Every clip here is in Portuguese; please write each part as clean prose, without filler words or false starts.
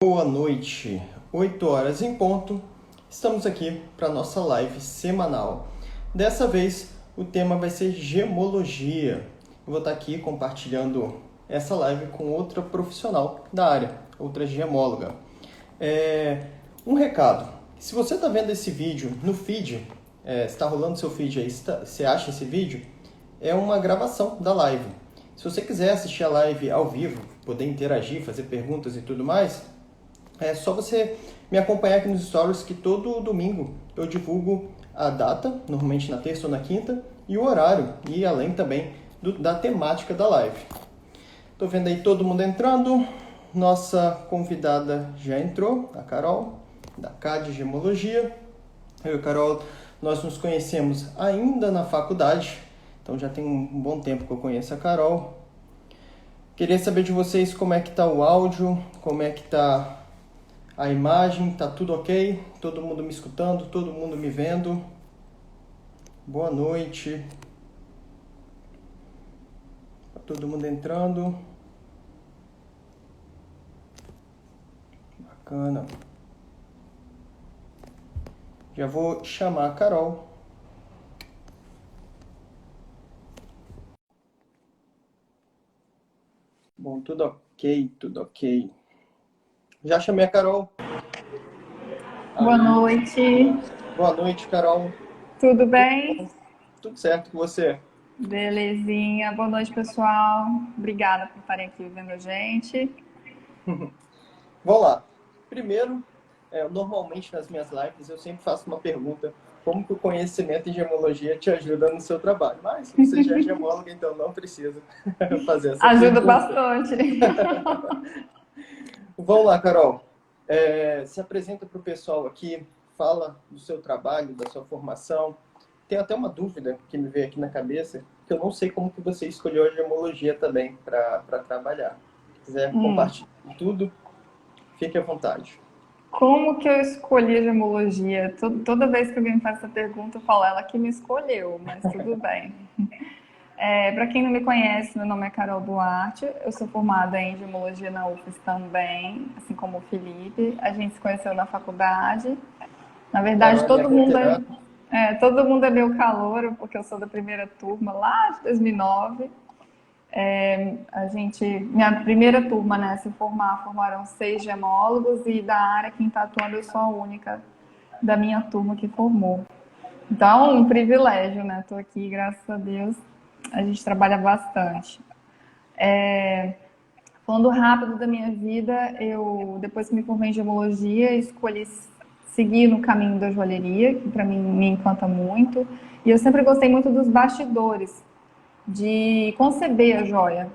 Boa noite, 8 horas em ponto. Estamos aqui para nossa live semanal. Dessa vez o tema vai ser gemologia. Eu vou estar aqui compartilhando essa live com outra profissional da área, outra gemóloga. Um recado: se você está vendo esse vídeo no feed, está rolando seu feed aí, você acha esse vídeo? É uma gravação da live. Se você quiser assistir a live ao vivo, poder interagir, fazer perguntas e tudo mais, é só você me acompanhar aqui nos stories, que todo domingo eu divulgo a data, normalmente na terça ou na quinta, e o horário, e além também da temática da live. Tô vendo aí todo mundo entrando. Nossa convidada já entrou, a Carol, da CAD Gemologia. Eu e a Carol, nós nos conhecemos ainda na faculdade, então já tem um bom tempo que eu conheço a Carol. Queria saber de vocês como é que tá o áudio, como é que tá a imagem, tá tudo ok? Todo mundo me escutando, todo mundo me vendo? Boa noite. Tá todo mundo entrando? Bacana. Já vou chamar a Carol. Bom, tudo ok, tudo ok. Já chamei a Carol. Boa noite. Boa noite, Carol. Tudo bem? Tudo certo com você? Belezinha. Boa noite, pessoal. Obrigada por estarem aqui vendo a gente. Vamos lá. Primeiro, normalmente nas minhas lives eu sempre faço uma pergunta: como que o conhecimento em gemologia te ajuda no seu trabalho? Mas você já é gemóloga, então não precisa fazer essa Ajuda pergunta. bastante. Vamos lá, Carol. Se apresenta para o pessoal aqui, fala do seu trabalho, da sua formação. Tem até uma dúvida que me veio aqui na cabeça, que eu não sei como que você escolheu a gemologia também para trabalhar. Se quiser compartilhar tudo, fique à vontade. Como que eu escolhi a gemologia? Toda vez que alguém me faz essa pergunta, eu falo ela que me escolheu, mas tudo bem. Para quem não me conhece, meu nome é Carol Duarte, eu sou formada em gemologia na UFES também, assim como o Felipe. A gente se conheceu na faculdade. Na verdade, Carol é minha veterana. todo mundo é meu calouro, porque eu sou da primeira turma lá de 2009. Minha primeira turma, né, formaram 6 gemólogos e da área quem está atuando eu sou a única da minha turma que formou. Então, um privilégio, né? Estou aqui, graças a Deus, a gente trabalha bastante. Falando rápido da minha vida, eu, depois que me formei em gemologia, escolhi seguir no caminho da joalheria, que para mim me encanta muito. E eu sempre gostei muito dos bastidores, de conceber a joia.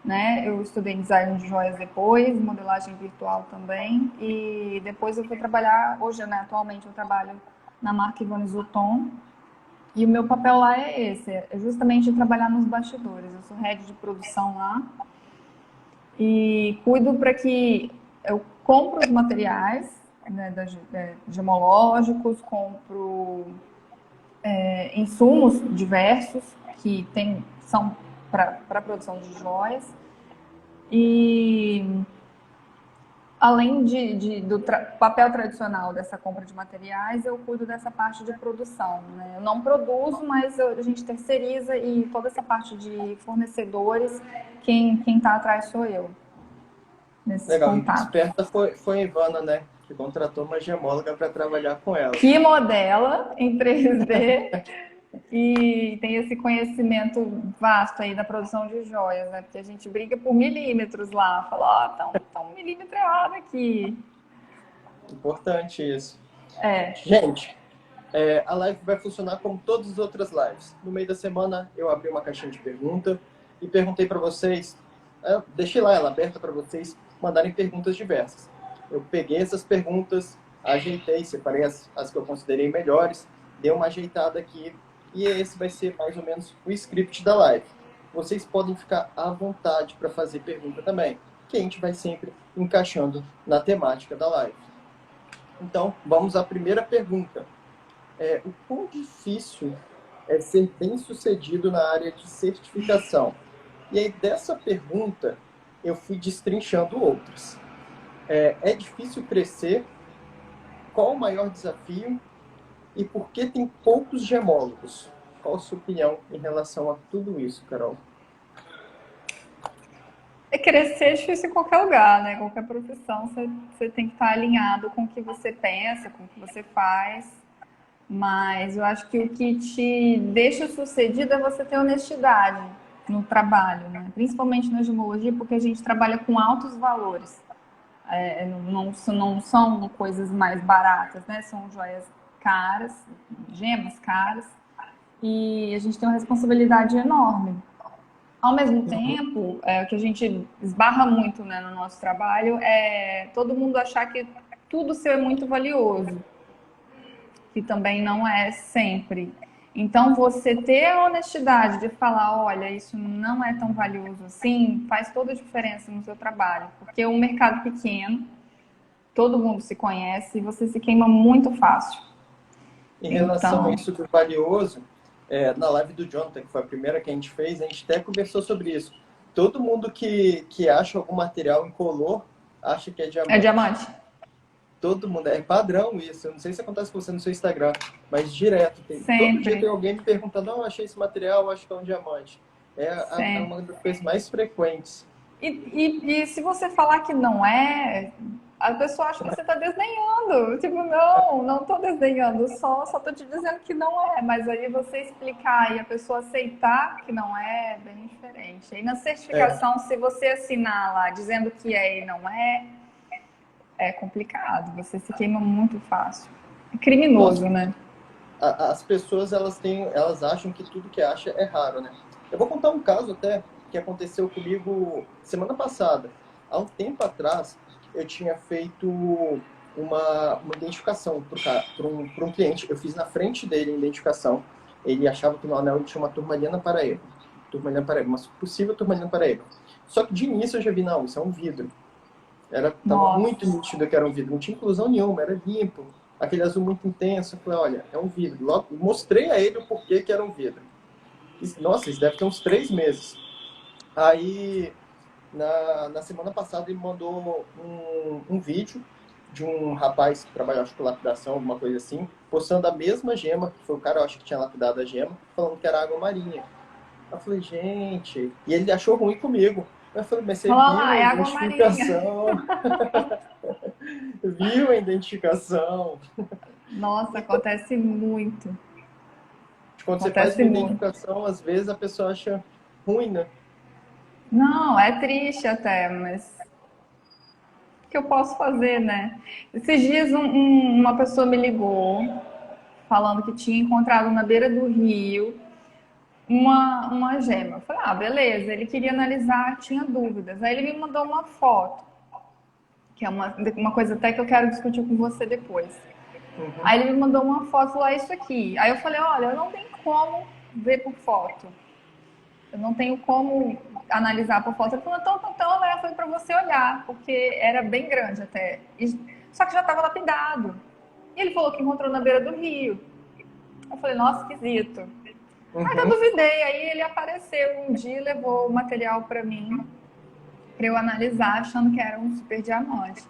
Né? Eu estudei design de joias depois, modelagem virtual também. E depois eu fui trabalhar, hoje, né, atualmente eu trabalho na marca Yvonne Zuton. E o meu papel lá é esse, é justamente trabalhar nos bastidores. Eu sou head de produção lá e cuido para que eu compro os materiais, né, gemológicos, compro insumos diversos são para a produção de joias e além do papel tradicional dessa compra de materiais, eu cuido dessa parte de produção. Né? Eu não produzo, mas a gente terceiriza e toda essa parte de fornecedores, quem está atrás sou eu. Nesses Legal. E contatos. esperta foi a Ivana, né? Que contratou uma gemóloga para trabalhar com ela. Que modela em 3D e tem esse conhecimento vasto aí da produção de joias, né? Porque a gente briga por milímetros lá, fala, tá um milímetro errado aqui. Importante isso. É, Gente, a live vai funcionar como todas as outras lives. No meio da semana, eu abri uma caixinha de pergunta e perguntei para vocês, deixei lá ela aberta para vocês mandarem perguntas diversas. Eu peguei essas perguntas, ajeitei, separei as que eu considerei melhores, dei uma ajeitada aqui e esse vai ser mais ou menos o script da live. Vocês podem ficar à vontade para fazer pergunta também, que a gente vai sempre encaixando na temática da live. Então, vamos à primeira pergunta. O quão difícil é ser bem-sucedido na área de certificação? E aí, dessa pergunta, eu fui destrinchando outras. É difícil crescer? Qual o maior desafio? E por que tem poucos gemólogos? Qual a sua opinião em relação a tudo isso, Carol? É crescer é difícil em qualquer lugar, né? Qualquer profissão, você tem que estar alinhado com o que você pensa, com o que você faz. Mas eu acho que o que te deixa sucedido é você ter honestidade no trabalho, né? Principalmente na gemologia, porque a gente trabalha com altos valores. Não são coisas mais baratas, né? São joias caras, gemas caras, e a gente tem uma responsabilidade enorme. Ao mesmo tempo, o que a gente esbarra muito, né, no nosso trabalho é todo mundo achar que tudo seu é muito valioso, que também não é sempre. Então, você ter a honestidade de falar, olha, isso não é tão valioso assim, faz toda a diferença no seu trabalho, porque é um mercado pequeno, todo mundo se conhece e você se queima muito fácil. Em relação a Então, isso do valioso, na live do Jonathan, que foi a primeira que a gente fez, a gente até conversou sobre isso. Todo mundo que acha algum material incolor acha que é é diamante. diamante? Todo mundo, é padrão isso. Eu não sei se acontece com você no seu Instagram, mas direto. Todo dia tem Sempre, alguém me perguntando, não, achei esse material, acho que é um diamante. É sempre. uma das coisas mais frequentes. E se você falar que não é, a pessoa acha que você está desdenhando. Tipo, não estou desdenhando, só tô te dizendo que não é. Mas aí você explicar e a pessoa aceitar que não é bem diferente. Aí na É, certificação, se você assinar lá dizendo que é e não é, é complicado. Você se queima muito fácil. É nossa, criminoso, né? as pessoas elas acham que tudo que acha é raro, né? Eu vou contar um caso até que aconteceu comigo semana passada. Há um tempo atrás, eu tinha feito uma identificação para um cliente. Eu fiz na frente dele a identificação. Ele achava que no anel tinha uma turmalina paraíba. Turmalina paraíba, uma possível turmalina paraíba. Só que de início eu já vi, não, isso é um vidro. Tava Nossa. muito nítido que era um vidro, não tinha inclusão nenhuma, era limpo. Aquele azul muito intenso, eu falei, olha, é um vidro. Logo, mostrei a ele o porquê que era um vidro. Nossa, isso deve ter uns 3 meses. Aí, na semana passada, ele mandou um vídeo de um rapaz que trabalha, acho que com lapidação, alguma coisa assim, postando a mesma gema, que foi o cara, eu acho que tinha lapidado a gema, falando que era água marinha. Eu falei, gente, e ele achou ruim comigo. Eu falei, mas você Olha viu lá, a é água marinha. identificação? Viu a identificação? Nossa, Então, acontece muito. quando você faz Acontece uma muito. identificação, às vezes a pessoa acha ruim, né? Não, é triste até, mas o que eu posso fazer, né? Esses dias uma pessoa me ligou falando que tinha encontrado na beira do rio uma gema. Eu falei, ah, beleza. Ele queria analisar, tinha dúvidas. Aí ele me mandou uma foto, que é uma coisa até que eu quero discutir com você depois. Uhum, Aí ele me mandou uma foto lá, isso aqui. Aí eu falei, olha, eu não tenho como ver por foto. Eu não tenho como analisar por foto. Ele falou, então, né? Foi para você olhar, porque era bem grande até. Só que já estava lapidado. E ele falou que encontrou na beira do rio. Eu falei, nossa, esquisito. Aí eu uhum. duvidei. Aí ele apareceu um dia e levou o material para mim, para eu analisar, achando que era um super diamante.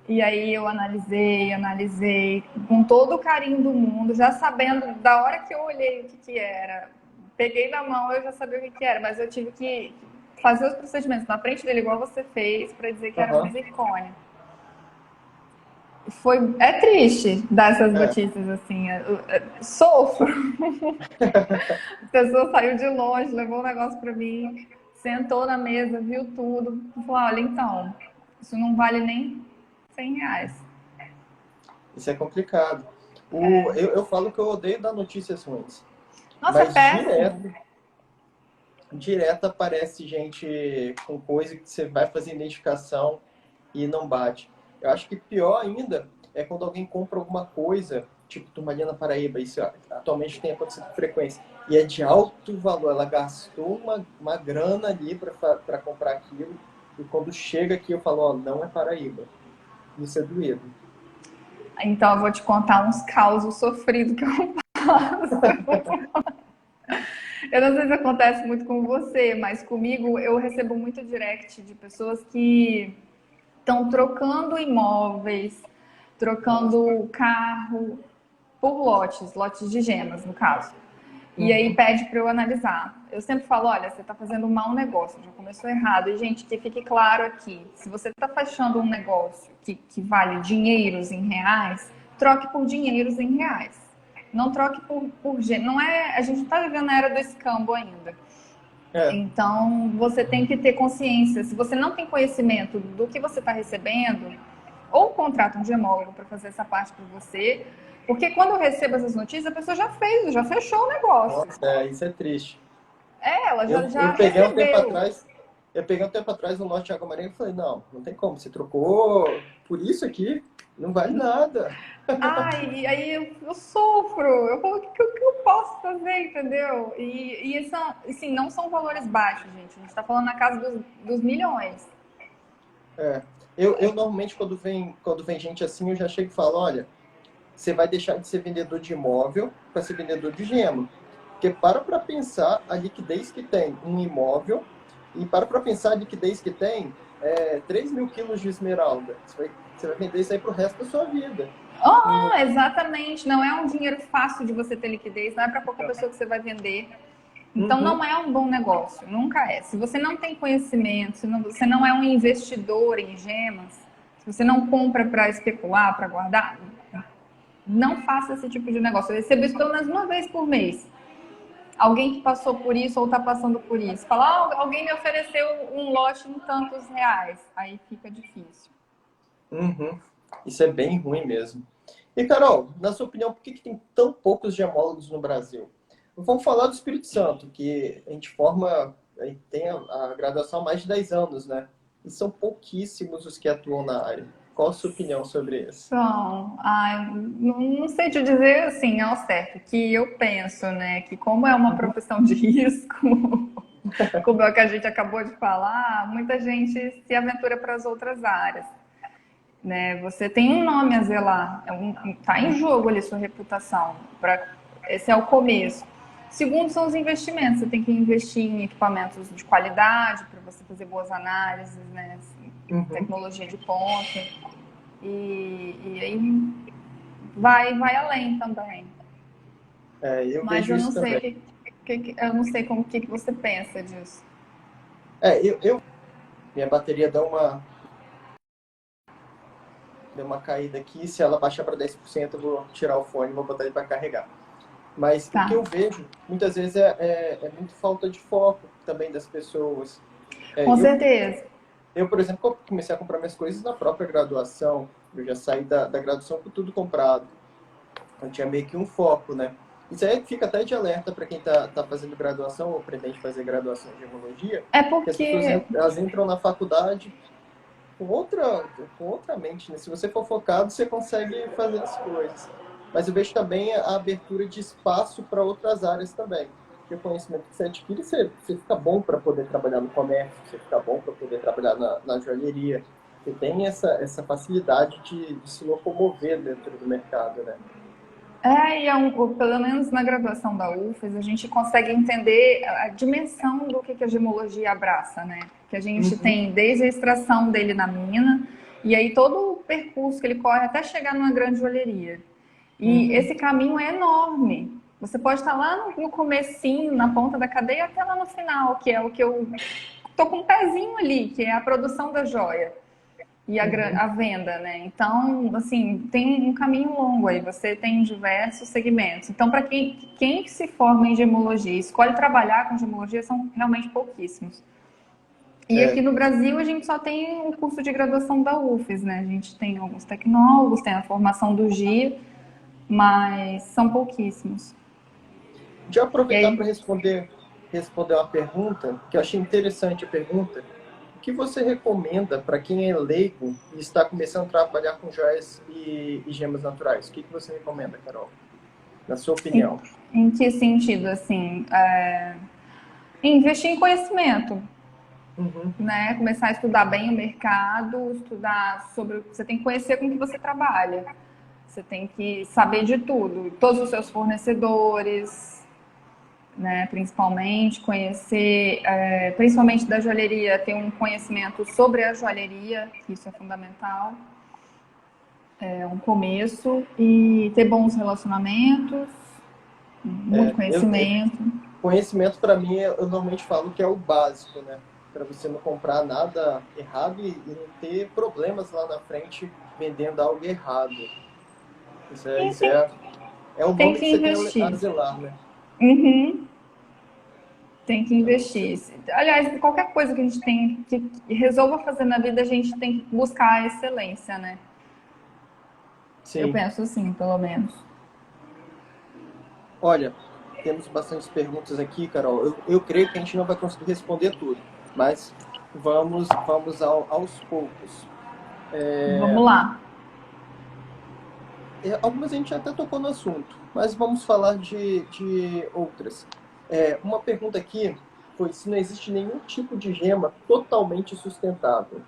E aí eu analisei, com todo o carinho do mundo, já sabendo da hora que eu olhei o que era. Peguei na mão, eu já sabia o que era, mas eu tive que fazer os procedimentos na frente dele, igual você fez, para dizer que era um Aham. zircônia. É triste dar essas É. notícias assim. Sofro. A pessoa saiu de longe, levou um negócio para mim, sentou na mesa, viu tudo. Falou: olha, então, isso não vale nem R$ 100. Isso é complicado. Eu falo que eu odeio dar notícias ruins, Nossa, é mas péssimo. direto aparece gente com coisa que você vai fazer identificação e não bate. Eu acho que pior ainda é quando alguém compra alguma coisa, tipo Turmalina Paraíba, isso atualmente tem acontecido com frequência, e é de alto valor. Ela gastou uma grana ali para comprar aquilo, e quando chega aqui eu falo, ó, não é Paraíba. Isso é doído. Então eu vou te contar uns causos sofridos que eu passo. Eu não sei se acontece muito com você, mas comigo eu recebo muito direct de pessoas que estão trocando imóveis, trocando carro por lotes de gemas, no caso. E aí pede para eu analisar. Eu sempre falo, olha, você está fazendo um mau negócio, já começou errado. E, gente, que fique claro aqui, se você está fechando um negócio que vale dinheiros em reais, troque por dinheiros em reais. Não troque por não é, a gente não está vivendo na era do escambo ainda. Então, você tem que ter consciência. Se você não tem conhecimento do que você está recebendo, ou contrata um gemólogo para fazer essa parte para você, porque quando eu recebo essas notícias, a pessoa já fechou o negócio. Nossa, isso é triste. Ela já Eu peguei um tempo recebeu. atrás, um lote de água marinha e falei, não tem como, você trocou por isso aqui, não vale nada. Ai, e aí eu sofro. Eu falo, o que eu posso fazer, entendeu? E são, assim, não são valores baixos, gente. A gente tá falando na casa dos milhões. Eu normalmente, quando vem gente assim, eu já chego e falo, olha, você vai deixar de ser vendedor de imóvel para ser vendedor de gema. Porque para pensar a liquidez que tem um imóvel e para pensar a liquidez que tem 3 mil quilos de esmeralda. Você vai vender isso aí para o resto da sua vida. Exatamente. Não é um dinheiro fácil de você ter liquidez, não é para qualquer pessoa que você vai vender. Então, não é um bom negócio, nunca é. Se você não tem conhecimento, se você não é um investidor em gemas, se você não compra para especular, para guardar, não faça esse tipo de negócio. Eu recebo isso pelo menos uma vez por mês. Alguém que passou por isso ou está passando por isso. Fala, alguém me ofereceu um lote em tantos reais. Aí fica difícil. Isso é bem ruim mesmo. E, Carol, na sua opinião, por que tem tão poucos gemólogos no Brasil? Vamos falar do Espírito Santo, que a gente tem a graduação há mais de 10 anos, né? E são pouquíssimos os que atuam na área. Qual a sua opinião sobre isso? Não sei te dizer assim ao certo, que eu penso, né, que como é uma profissão de risco, como é o que a gente acabou de falar, muita gente se aventura para as outras áreas. Né? Você tem um nome a zelar, tá em jogo ali sua reputação. Esse é o começo. Segundo são os investimentos. Você tem que investir em equipamentos de qualidade para você fazer boas análises, né? Tecnologia de ponta. E aí vai além também. Mas eu não sei eu não sei como que você pensa disso. Minha bateria deu uma caída aqui. Se ela baixar para 10%, eu vou tirar o fone e vou botar ele para carregar. Mas o que eu vejo, muitas vezes, é muito falta de foco também das pessoas. Com certeza. Eu, por exemplo, comecei a comprar minhas coisas na própria graduação. Eu já saí da graduação com tudo comprado. Eu tinha meio que um foco, né? Isso aí fica até de alerta para quem está fazendo graduação ou pretende fazer graduação de gemologia. É porque... as pessoas elas entram na faculdade com outra mente, né? Se você for focado, você consegue fazer as coisas. Mas eu vejo também a abertura de espaço para outras áreas também. Porque o conhecimento que você adquire, você fica bom para poder trabalhar no comércio, você fica bom para poder trabalhar na joalheria. Você tem essa facilidade de se locomover dentro do mercado, né? Pelo menos na graduação da UFES, a gente consegue entender a dimensão do que a gemologia abraça, né? Que a gente tem desde a extração dele na mina, e aí todo o percurso que ele corre até chegar numa grande joalheria. E esse caminho é enorme. Você pode estar lá no comecinho, na ponta da cadeia, até lá no final, que é o que eu tô com um pezinho ali, que é a produção da joia e a venda, né? Então, assim, tem um caminho longo aí. Você tem diversos segmentos. Então, para quem se forma em gemologia e escolhe trabalhar com gemologia, são realmente pouquíssimos. E aqui no Brasil, a gente só tem o curso de graduação da UFES, né? A gente tem alguns tecnólogos, tem a formação do GIA, mas são pouquíssimos. De aproveitar para responder uma pergunta, que eu achei interessante a pergunta. O que você recomenda para quem é leigo e está começando a trabalhar com joias e gemas naturais? O que você recomenda, Carol? Na sua opinião. Em que sentido, assim? Investir em conhecimento. Né? Começar a estudar bem o mercado, estudar sobre... Você tem que conhecer com que você trabalha. Você tem que saber de tudo. Todos os seus fornecedores, né? Principalmente conhecer, principalmente da joalheria, ter um conhecimento sobre a joalheria, que isso é fundamental, é um começo, e ter bons relacionamentos, muito conhecimento. Conhecimento, para mim, eu normalmente falo que é o básico, né? Para você não comprar nada errado e não ter problemas lá na frente vendendo algo errado. E Isso é o tem nome que que você tem a investir. zelar, né? Uhum, tem que Então, investir. Aliás, qualquer coisa que a gente tem que resolva fazer na vida, a gente tem que buscar a excelência, né? Eu sim. penso assim, pelo menos. Olha, temos bastantes perguntas aqui, Carol. Eu creio que a gente não vai conseguir responder tudo, mas vamos aos poucos. Vamos lá. Algumas a gente até tocou no assunto, mas vamos falar de outras. Uma pergunta aqui foi se não existe nenhum tipo de gema totalmente sustentável.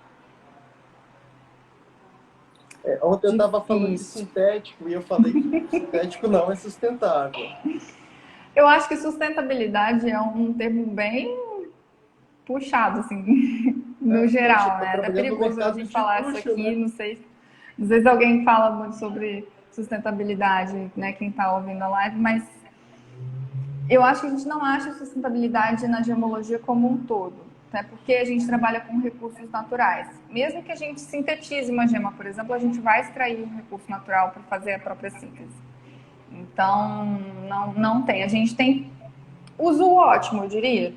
Ontem eu estava falando de Difícil. sintético e eu falei que sintético não é sustentável. Eu acho que sustentabilidade é um termo bem puxado, assim, no Poxa, geral, estou né? É até trabalhando no perigoso a mercado gente de falar isso luxo, aqui, né? não sei se alguém fala muito sobre sustentabilidade, né, quem está ouvindo a live, mas eu acho que a gente não acha sustentabilidade na gemologia como um todo, até porque a gente trabalha com recursos naturais. Mesmo que a gente sintetize uma gema, por exemplo, a gente vai extrair um recurso natural para fazer a própria síntese. Então, não tem. A gente tem uso ótimo, eu diria.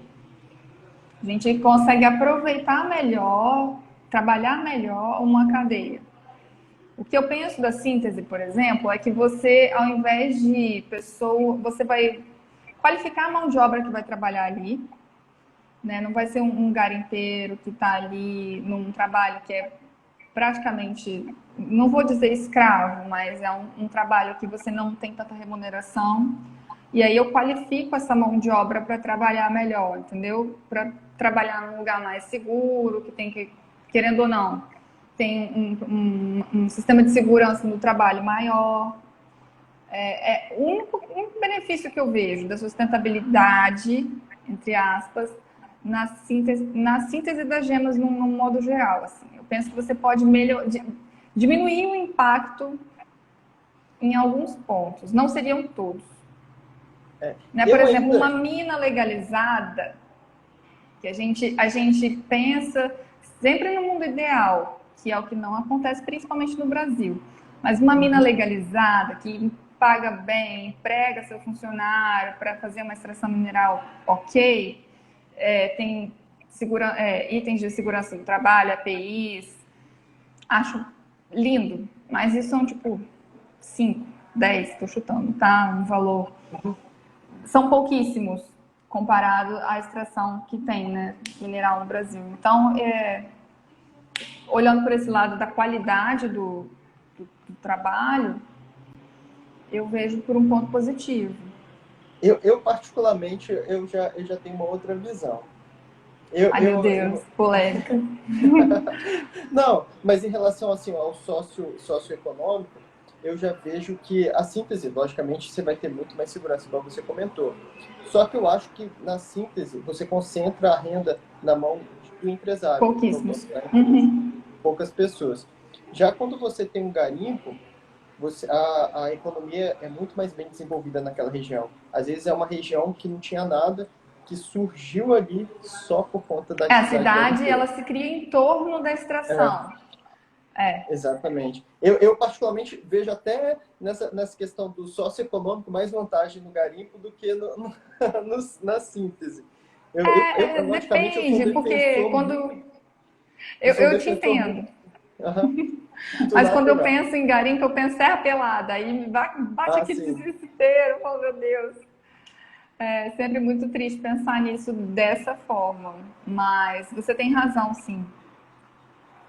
A gente consegue aproveitar melhor, trabalhar melhor uma cadeia. O que eu penso da síntese, por exemplo, é que você, ao invés de pessoa, você vai qualificar a mão de obra que vai trabalhar ali, né? Não vai ser um garimpeiro que está ali num trabalho que é praticamente, não vou dizer escravo, mas é um trabalho que você não tem tanta remuneração. E aí eu qualifico essa mão de obra para trabalhar melhor, entendeu? Para trabalhar num lugar mais seguro, que tem que, querendo ou não, tem um sistema de segurança no trabalho maior. O único benefício que eu vejo da sustentabilidade, entre aspas, na síntese das gemas num modo geral. Assim. Eu penso que você pode diminuir o impacto em alguns pontos, não seriam todos. Né? Por Eu exemplo, uma ainda, mina legalizada, que a gente pensa sempre no mundo ideal, que é o que não acontece principalmente no Brasil. Mas uma mina legalizada, que paga bem, emprega seu funcionário para fazer uma extração mineral ok, tem itens de segurança do trabalho, APIs, acho lindo. Mas isso são tipo 5, 10, estou chutando, tá? Um valor são pouquíssimos comparado à extração que tem, né, mineral no Brasil. Então, olhando por esse lado da qualidade do trabalho, eu vejo por um ponto positivo. eu particularmente, eu já tenho uma outra visão. Ai, meu Deus, polêmica. Não, mas em relação assim, ao socioeconômico, eu já vejo que a síntese, logicamente, você vai ter muito mais segurança, igual você comentou. Só que eu acho que na síntese você concentra a renda na mão do empresário, do dono Pouquíssimos. da empresa, poucas pessoas. Já quando você tem um garimpo, a economia é muito mais bem desenvolvida naquela região. Às vezes é uma região que não tinha nada, que surgiu ali só por conta da A atividade cidade, ela garimpeira. se cria em torno da extração. Exatamente. Eu particularmente vejo até nessa questão do socioeconômico mais vantagem no garimpo do que na síntese. Logicamente, eu sou um Depende, porque defensor quando... eu sou um Eu te defensor muito, entendo. aham, do Mas quando eu natural. penso em garimpo, eu penso serra pelada. Aí me bate Ah, aquele sim. desespero. Eu falo, meu Deus. É sempre muito triste pensar nisso dessa forma. Mas você tem razão, sim.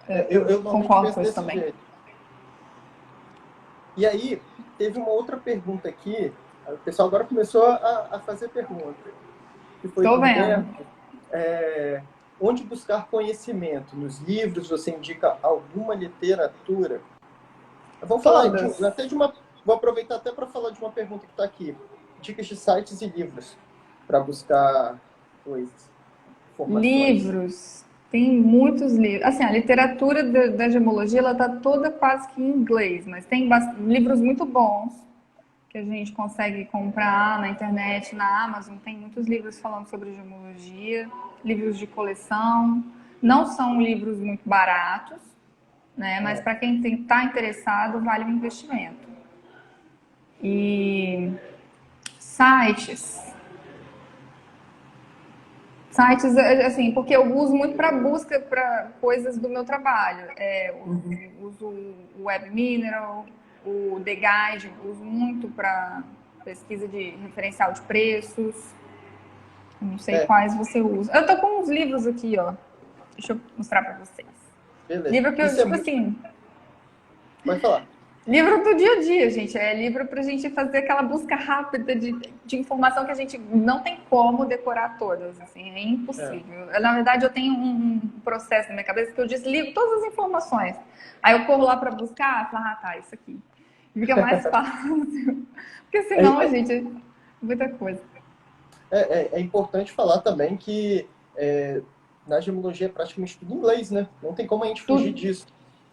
Eu Eu normalmente concordo penso com isso desse também. jeito. E aí, teve uma outra pergunta aqui. O pessoal agora começou a fazer pergunta, que foi Tô do vendo. Humberto. Onde buscar conhecimento? Nos livros? Você indica alguma literatura? Vamos falar Todas. até de uma. Vou aproveitar até para falar de uma pergunta que está aqui. Dicas de sites e livros. para buscar coisas, informações? Livros. Tem muitos livros. Assim, a literatura da gemologia, ela tá toda quase que em inglês, mas tem livros muito bons que a gente consegue comprar na internet, na Amazon. Tem muitos livros falando sobre gemologia, livros de coleção. Não são livros muito baratos, né? Mas É, para quem está interessado, vale o investimento. E sites. Sites, assim, porque eu uso muito para busca para coisas do meu trabalho. Eu uso o Web Mineral, o The Guide, uso muito para pesquisa de referencial de preços. Não sei é, quais você usa. Eu tô com uns livros aqui, ó. Deixa eu mostrar para vocês. beleza. Livro que eu, Isso é tipo muito. assim, Pode falar. livro do dia a dia, gente. É livro para a gente fazer aquela busca rápida de informação que a gente não tem como decorar todas. Assim, é É. impossível. Na verdade, eu tenho um processo na minha cabeça que eu desligo todas as informações. Aí eu corro lá para buscar e falo, ah, tá, isso aqui. Fica mais fácil. Porque senão, É, gente, é muita coisa. é importante falar também que na gemologia é praticamente tudo em inglês, né? Não tem como a gente fugir Tudo disso.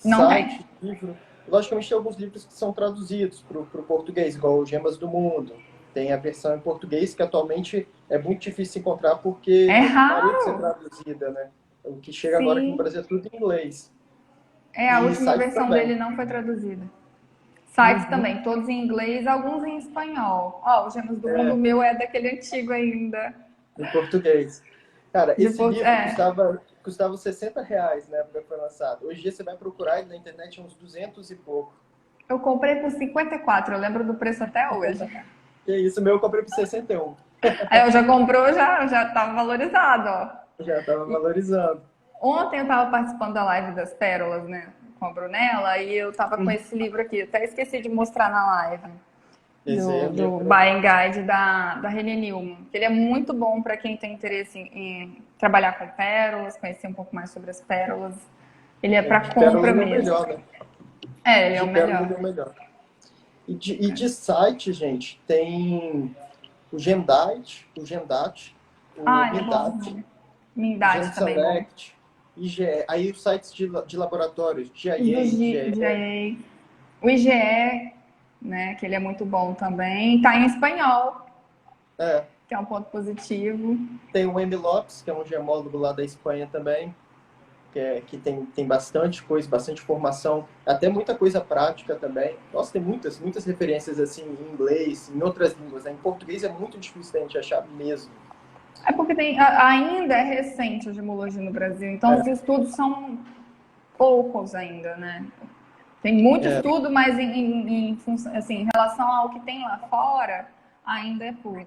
não tem. Site, livro. Logicamente, tem alguns livros que são traduzidos para o português, igual o Gemas do Mundo. Tem a versão em português que atualmente é muito difícil encontrar É porque parou de ser raro. traduzida, né? O que chega agora aqui no Sim. Brasil é tudo em inglês. É, a E última site versão também. dele não foi traduzida. Sites Uhum. também, todos em inglês, alguns em espanhol. Ó, o Gemas do Mundo É, meu é daquele antigo ainda. em português. Cara, esse livro É, custava R$ 60 na época que foi lançado. Hoje em dia você vai procurar ele na internet uns 200 e pouco. eu comprei por 54, eu lembro do preço até hoje. Que isso, o meu eu comprei por 61. Aí eu já comprou, já tava valorizado, ó. Já estava valorizando. Ontem eu tava participando da live das pérolas, né, com a Brunella, e eu tava com esse livro aqui, até esqueci de mostrar na live. Esse aí é Do livro. Buying Guide da René Newman. Ele é muito bom para quem tem interesse em trabalhar com pérolas, conhecer um pouco mais sobre as pérolas. Ele é para De pérola compra ele é o mesmo. melhor, né? É, ele é De o pérola ele melhor. é o melhor. E de site, gente, tem o Gendite, o Ah, ele é bom. Mindate, Mindate também é bom. GenSelect, IGE. Aí os sites de laboratórios, Os do GIA, IGE. GIA. O IGE, né, que ele é muito bom também. Tá em espanhol, É, que é um ponto positivo. tem o MLOps, que é um gemólogo lá da Espanha também, que tem bastante coisa, bastante informação, até muita coisa prática também. Nossa, tem muitas referências assim em inglês, em outras línguas, né? Em português é muito difícil da gente achar mesmo. É porque ainda é recente a gemologia no Brasil, então os É, estudos são poucos ainda, né? Tem muito é. estudo, mas assim, em relação ao que tem lá fora, ainda é pouco.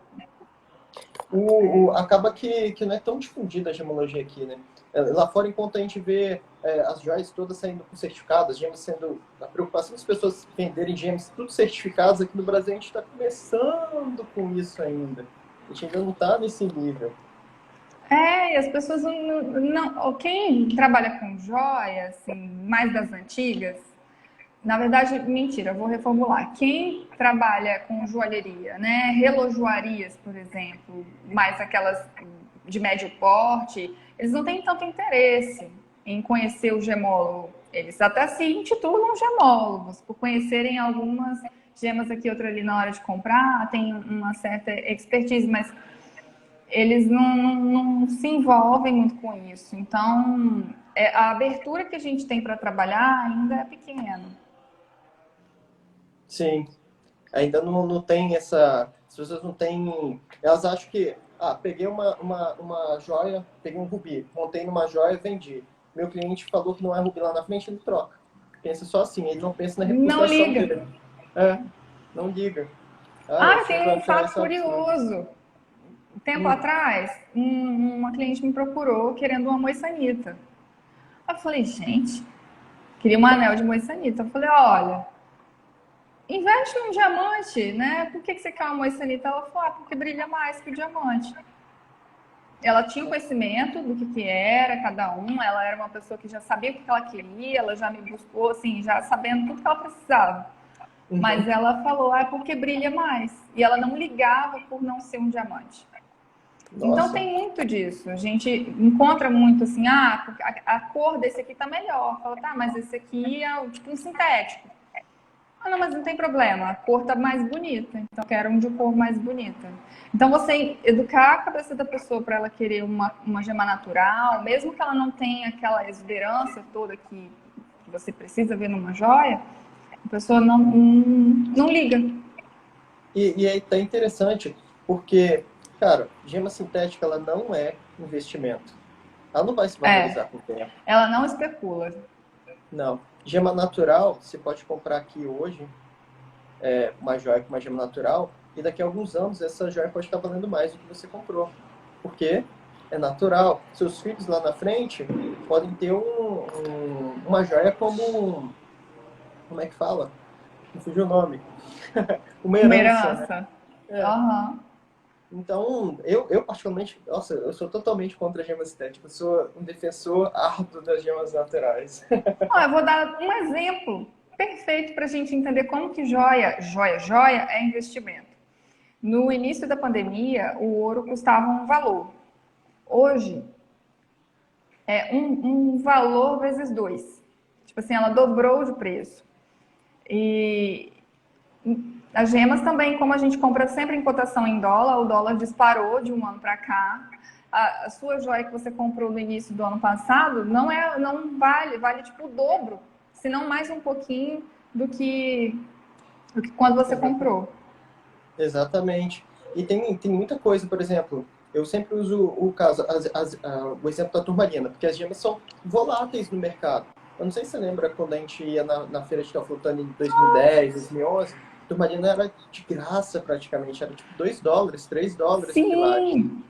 Acaba que não é tão difundida a gemologia aqui, né? Lá fora, enquanto a gente vê as joias todas saindo com certificados, gemas sendo. A preocupação das pessoas venderem gemas tudo certificados, aqui no Brasil a gente está começando com isso ainda. A gente ainda não está nesse nível. É, e as pessoas não. Quem trabalha com joia, assim, mais das antigas, na verdade, mentira, eu vou reformular. Quem trabalha com joalheria, né, relojoarias, por exemplo, mais aquelas de médio porte, eles não têm tanto interesse em conhecer o gemólogo. Eles até se intitulam gemólogos, por conhecerem algumas gemas aqui, outra ali na hora de comprar, tem uma certa expertise, mas eles não se envolvem muito com isso. Então, a abertura que a gente tem para trabalhar ainda é pequena. Sim, ainda não tem essa. As pessoas não têm. Elas acham que, peguei uma joia, peguei um rubi, montei numa joia, vendi. Meu cliente falou que não é rubi lá na frente, ele troca. Pensa só assim, ele não pensa na Não reputação liga. dele. É, não liga. Ah, Essa tem um fato diferença é absurda. curioso. Tempo Hum, atrás, uma cliente me procurou querendo uma moissanita. Eu falei, gente, queria um anel de moissanita. Eu falei, olha, investe num diamante, né? Por que você quer uma moissanita? Ela falou, porque brilha mais que o diamante. Ela tinha o conhecimento do que era cada um, ela era uma pessoa que já sabia o que ela queria, ela já me buscou, assim, já sabendo tudo que ela precisava. Mas uhum. ela falou, porque brilha mais. E ela não ligava por não ser um diamante. Então Nossa. tem muito disso. A gente encontra muito assim, a cor desse aqui tá melhor. Fala, tá, mas esse aqui é tipo um sintético. Ah, não, mas não tem problema, a cor tá mais bonita, então eu quero um de cor mais bonita. Então você educar a cabeça da pessoa para ela querer uma gema natural, mesmo que ela não tenha aquela exuberância toda que você precisa ver numa joia, a pessoa não liga. E aí tá interessante, porque, cara, gema sintética ela não é investimento. Ela não vai se É, valorizar com o tempo. ela não especula. Não. Gema natural, você pode comprar aqui hoje uma joia com uma gema natural, e daqui a alguns anos essa joia pode estar valendo mais do que você comprou. Porque é natural. Seus filhos lá na frente podem ter uma joia como. Como é que fala? Não fugiu o nome. Uma Uma herança, né? herança. É. Aham. Então, eu particularmente, nossa, eu sou totalmente contra a gema estética. Eu sou um defensor árduo das gemas naturais. Ó, eu vou dar um exemplo perfeito para a gente entender como que joia é investimento. No início da pandemia, o ouro custava um valor. Hoje, é um valor vezes dois. Tipo assim, ela dobrou de preço. E as gemas também, como a gente compra sempre em cotação em dólar, o dólar disparou de um ano para cá. A sua joia que você comprou no início do ano passado não vale tipo o dobro, se não mais um pouquinho do que quando você comprou. Exatamente. E tem muita coisa, por exemplo, eu sempre uso o caso, o exemplo da turmalina, porque as gemas são voláteis no mercado. Eu não sei se você lembra quando a gente ia na feira de Teoflotone em 2010, 2011, a turmalina era de graça praticamente, era tipo US$ 2, US$ 3 o quilate. Sim,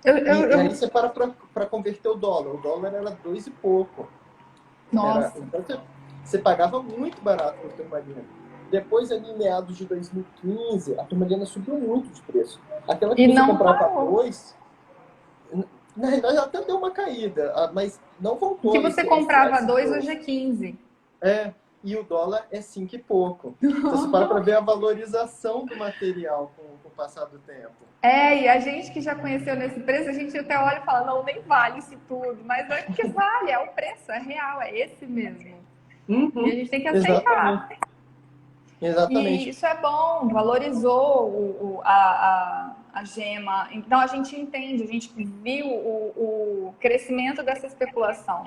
eu, eu, E aí eu... você para converter o dólar era dois e pouco. Nossa. Então você pagava muito barato por turmalina. Depois, ali em meados de 2015, a turmalina subiu muito de preço. Aquela que E você não comprava a parou. dois, na realidade ela até deu uma caída, mas não O voltou que a você a comprava a esses 2, hoje é dois. 15. E o dólar é 5 e pouco. Então você para ver a valorização do material com o passar do tempo. É, e a gente que já conheceu nesse preço, a gente até olha e fala, não, nem vale isso tudo. Mas é que vale, é o preço, é real, é esse mesmo. E a Uhum, gente tem que exatamente. aceitar. E Exatamente. isso é bom, valorizou a gema. Então a gente entende, a gente viu o crescimento dessa especulação.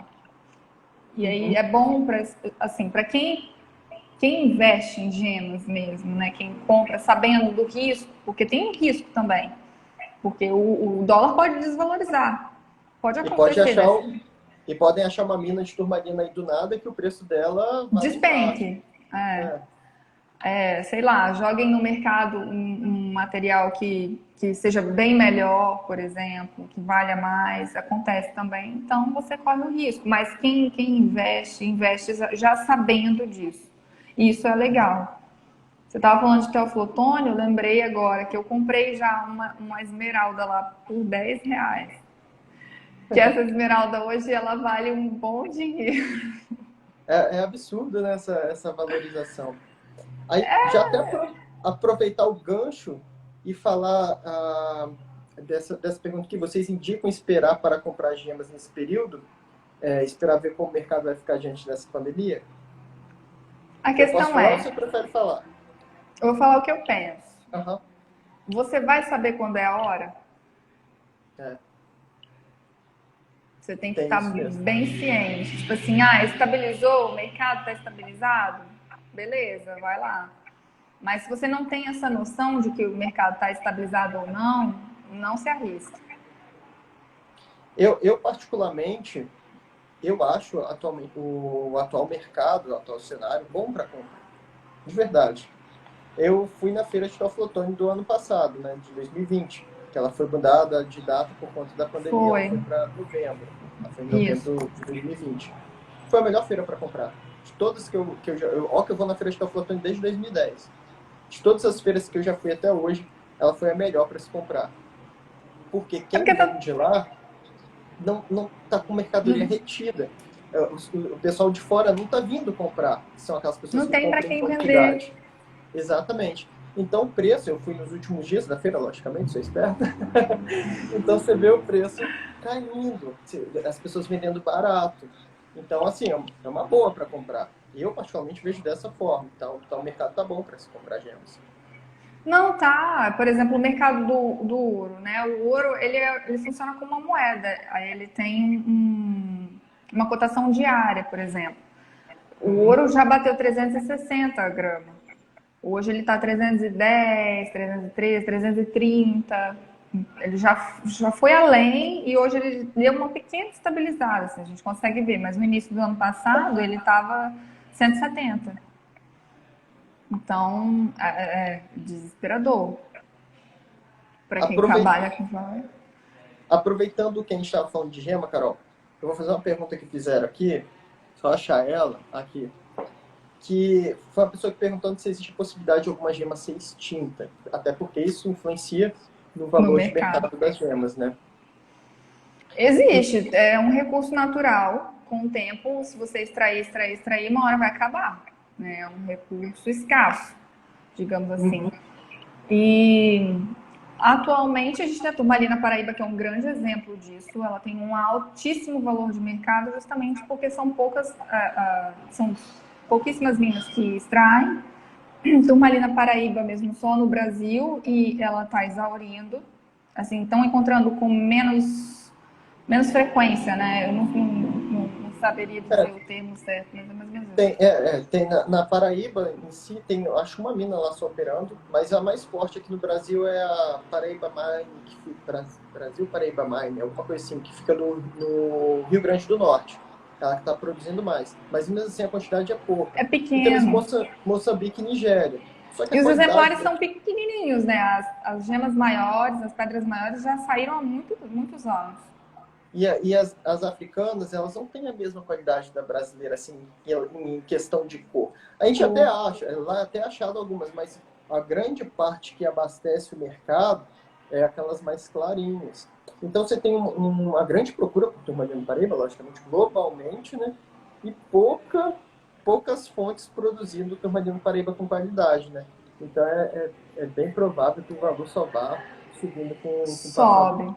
E aí Uhum. é bom para assim, para quem investe em gemas mesmo, né? Quem compra sabendo do risco, porque tem um risco também. Porque o dólar pode desvalorizar. Pode E pode acontecer achar, desse e podem achar uma mina de turmalina aí do nada que o preço dela vai lá embaixo. despenque. É, É. sei lá, joguem no mercado um material que seja bem melhor, por exemplo, que valha mais, acontece também. Então você corre o risco. Mas quem investe já sabendo disso. Isso é legal. Você estava falando de teoflotone, eu lembrei agora que eu comprei já uma esmeralda lá por R$ 10. Que essa esmeralda hoje ela vale um bom dinheiro. É absurdo, né, essa valorização. Aí, já até aproveitar o gancho e falar dessa pergunta que vocês indicam esperar para comprar gemas nesse período, esperar ver como o mercado vai ficar diante dessa pandemia. A Eu posso questão falar ou você é, prefere falar? eu vou falar o que eu penso. Aham. Você vai saber quando é a hora? É, Você tem que tem estar isso mesmo. bem ciente. Tipo assim, estabilizou, o mercado está estabilizado? Beleza, vai lá. Mas se você não tem essa noção de que o mercado está estabilizado ou não, não se arrisque. Eu particularmente, eu acho atualmente, o atual mercado, o atual cenário bom para compra. De verdade. Eu fui na feira de Teoflotone do ano passado, né, de 2020, que ela foi mudada de data por conta da pandemia, ela Foi. foi para novembro. Ela foi em Isso. novembro de 2020. Foi a melhor feira para comprar. De todas que eu já. Ó, que eu vou na feira de Teoflotone desde 2010. De todas as feiras que eu já fui até hoje, ela foi a melhor para se comprar. Porque É quem porque tá, vende lá não está com mercadoria retida. O pessoal de fora não está vindo comprar, que são aquelas pessoas não que tem para compram em quem vender. quantidade. Exatamente. Então o preço, eu fui nos últimos dias da feira, logicamente, sou esperta. Então você vê o preço caindo, as pessoas vendendo barato. Então, assim, é uma boa para comprar. Eu, particularmente, vejo dessa forma. Então o mercado tá bom para se comprar gemas. Não, tá. Por exemplo, o mercado do ouro, né? O ouro, ele funciona como uma moeda. Aí ele tem uma cotação diária, por exemplo. O Uhum. ouro já bateu 360 gramas. Hoje ele está 310, 313, 330. Ele já foi além e hoje ele deu uma pequena estabilizada, assim, a gente consegue ver. Mas no início do ano passado ele estava 170. Então, é desesperador para quem Aprovei- trabalha com valor. Aproveitando que a gente estava falando de gema, Carol, eu vou fazer uma pergunta que fizeram aqui, só achar ela aqui, que foi uma pessoa que perguntando se existe a possibilidade de alguma gema ser extinta, até porque isso influencia no No valor de mercado. mercado das gemas, né? Existe, é um recurso natural. Com o tempo, se você extrair, uma hora vai acabar. Né? É um recurso escasso, digamos assim. Uhum. E atualmente a gente tem a Turmalina Paraíba, que é um grande exemplo disso. Ela tem um altíssimo valor de mercado, justamente porque são pouquíssimas minas que extraem. Turmalina Paraíba mesmo só no Brasil e ela está exaurindo. Assim, estão encontrando com menos frequência, né? Eu não saberia dizer o termo certo, mas é mais ou menos isso. Tem na Paraíba em si, tem, eu acho uma mina lá só operando, mas a mais forte aqui no Brasil é a Paraíba Mine, Brasil Paraíba Mine, alguma coisa assim, que fica no Rio Grande do Norte. Ela que está produzindo mais. Mas ainda assim a quantidade é pouca. É E temos pequeno. Moçambique e Nigéria. Só que a E os qualidade exemplares são pequenininhos, né? As gemas maiores, as pedras maiores já saíram há muitos anos. e as africanas, elas não têm a mesma qualidade da brasileira, assim, em questão de cor. A gente até Cor. acha, lá é até achado algumas, mas a grande parte que abastece o mercado é aquelas mais clarinhas. Então você tem uma grande procura por turmalina Paraíba, logicamente, globalmente, né? E poucas fontes produzindo turmalina Paraíba com qualidade, né? Então é bem provável que o valor só vá subindo com o passar do Sobe.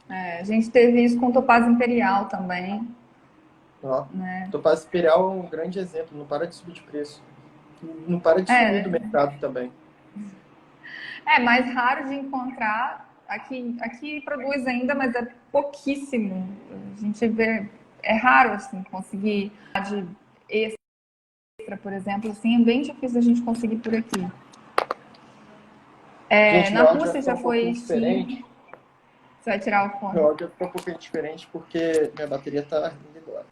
É, a gente teve isso com Topaz Imperial também, Ó, né? Topaz Imperial é um grande exemplo, não para de subir de preço. E não para de sumir do É, mercado também. é mais raro de encontrar. Aqui produz ainda, mas é pouquíssimo. A gente vê, é raro assim conseguir de extra, por exemplo, assim, é bem difícil a gente conseguir por aqui. É, Gente, na meu áudio vai Rússia ficar já um pouquinho foi diferente. extinto. Você vai tirar o Meu fone. áudio vai ficar um pouquinho diferente porque minha bateria tá indo embora.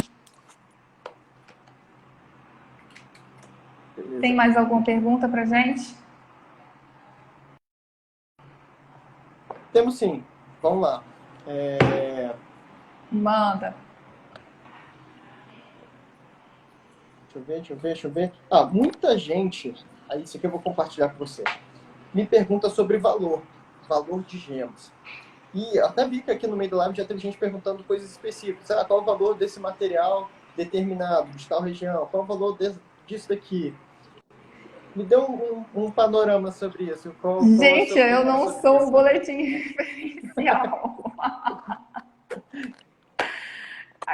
Tem Beleza. mais alguma pergunta pra gente? Temos sim. Vamos lá. É, Manda. deixa eu ver. Ah, muita gente, aí isso aqui eu vou compartilhar com você, me pergunta sobre valor de gemas. E até vi que aqui no meio do live já teve gente perguntando coisas específicas. Ah, qual o valor desse material determinado, de tal região? Qual o valor disso daqui? Me dê um panorama sobre isso. Qual é a Gente, sua eu opinião não sobre sou um isso? boletim referencial.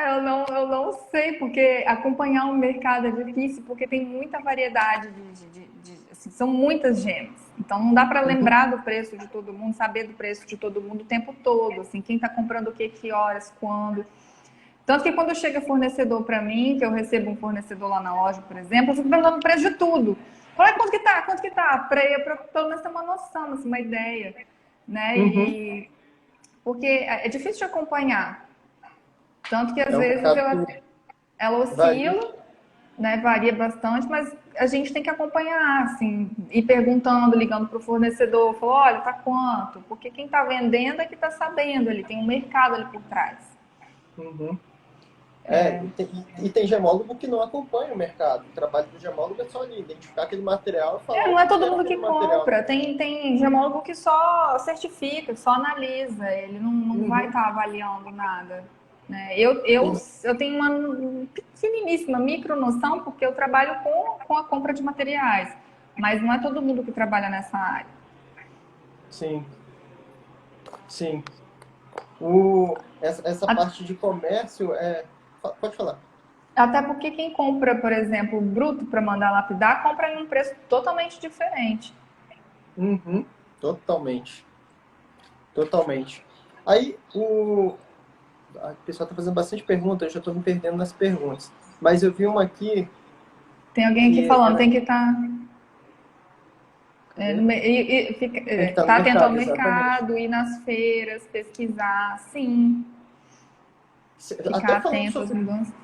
Eu não sei, porque acompanhar o mercado é difícil, porque tem muita variedade assim, são muitas gemas. Então não dá para Uhum, lembrar do preço de todo mundo, saber do preço de todo mundo o tempo todo, assim, quem está comprando o que horas, quando. Tanto que quando chega fornecedor para mim, que eu recebo um fornecedor lá na loja, por exemplo, eu fico perguntando o preço de tudo. Fala, quanto que tá? Quanto que tá? Para pelo menos ter uma noção, assim, uma ideia, né? uhum. Porque é difícil de acompanhar. Tanto que às É um vezes mercado que ela varia. oscila, né, varia bastante, mas a gente tem que acompanhar, assim, ir perguntando, ligando para o fornecedor, falou, olha, tá quanto? Porque quem está vendendo é que está sabendo, ele tem um mercado ali por trás. Uhum. E tem gemólogo que não acompanha o mercado. O trabalho do gemólogo é só ali, identificar aquele material e falar o Não é que todo é mundo aquele que material. compra, tem gemólogo que só certifica, só analisa, ele não vai Uhum. estar avaliando nada. Né? Eu tenho uma pequeniníssima micro noção, porque eu trabalho com a compra de materiais. mas não é todo mundo que trabalha nessa área. Sim, sim. Essa parte de comércio pode falar. Até porque quem compra, por exemplo, o bruto para mandar lapidar, compra em um preço totalmente diferente. Uhum, totalmente, totalmente. Aí o pessoal está fazendo bastante perguntas, eu já estou me perdendo nas perguntas. Mas eu vi uma aqui Tem alguém aqui que falando, era. tem que estar Cadê? Tem que estar no tá atento ao mercado, exatamente. mercado, ir nas feiras, pesquisar, sim, Até ficar falando atento às sobre, mudanças.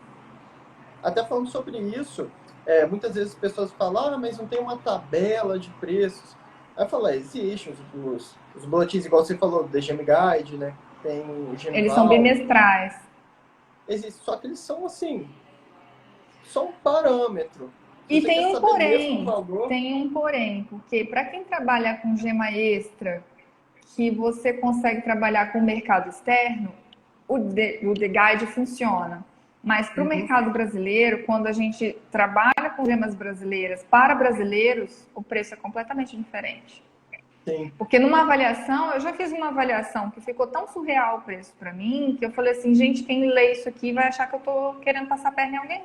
até falando sobre isso, muitas vezes as pessoas falam, mas não tem uma tabela de preços. Aí eu falo, existem os boletins, igual você falou, do DGM Guide, né? Tem o Eles são Genival, bimestrais. existe, só que eles são assim, só um parâmetro. Se E você quer saber mesmo o valor, tem um porém, porque para quem trabalha com gema extra, que você consegue trabalhar com o mercado externo, o The Guide funciona. Mas para o uhum, mercado brasileiro, quando a gente trabalha com gemas brasileiras para brasileiros, o preço é completamente diferente. sim, Porque numa avaliação, eu já fiz uma avaliação que ficou tão surreal o preço para mim, que eu falei assim, gente, quem lê isso aqui vai achar que eu estou querendo passar a perna em alguém.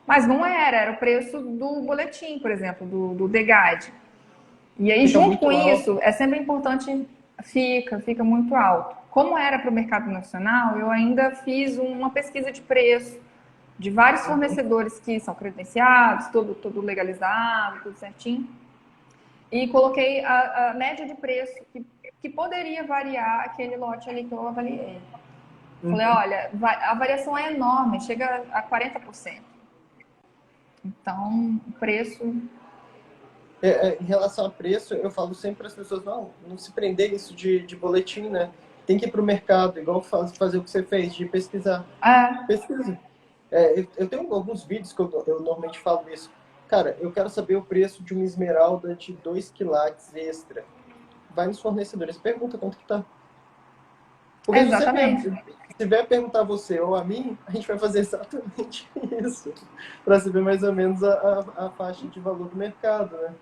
Mas não era o preço do boletim, por exemplo, do The Guide. E aí, fica junto muito com isso, alto. é sempre importante, fica muito alto. Como era para o mercado nacional, eu ainda fiz uma pesquisa de preço de vários Uhum, fornecedores que são credenciados, tudo legalizado, tudo certinho. E coloquei a média de preço que poderia variar aquele lote ali que eu avaliei. Falei, uhum. olha, a variação é enorme, chega a 40%. Então, o preço. Em relação a preço, eu falo sempre para as pessoas, não se prender nisso de boletim, né? Tem que ir para o mercado, igual fazer o que você fez, de pesquisar. É, Pesquisa. Eu tenho alguns vídeos que eu normalmente falo isso. Cara, eu quero saber o preço de uma esmeralda de 2 quilates extra. Vai nos fornecedores, pergunta quanto que tá. Porque exatamente. se vier perguntar a você ou a mim, a gente vai fazer exatamente isso. Para saber mais ou menos a faixa de valor do mercado, né?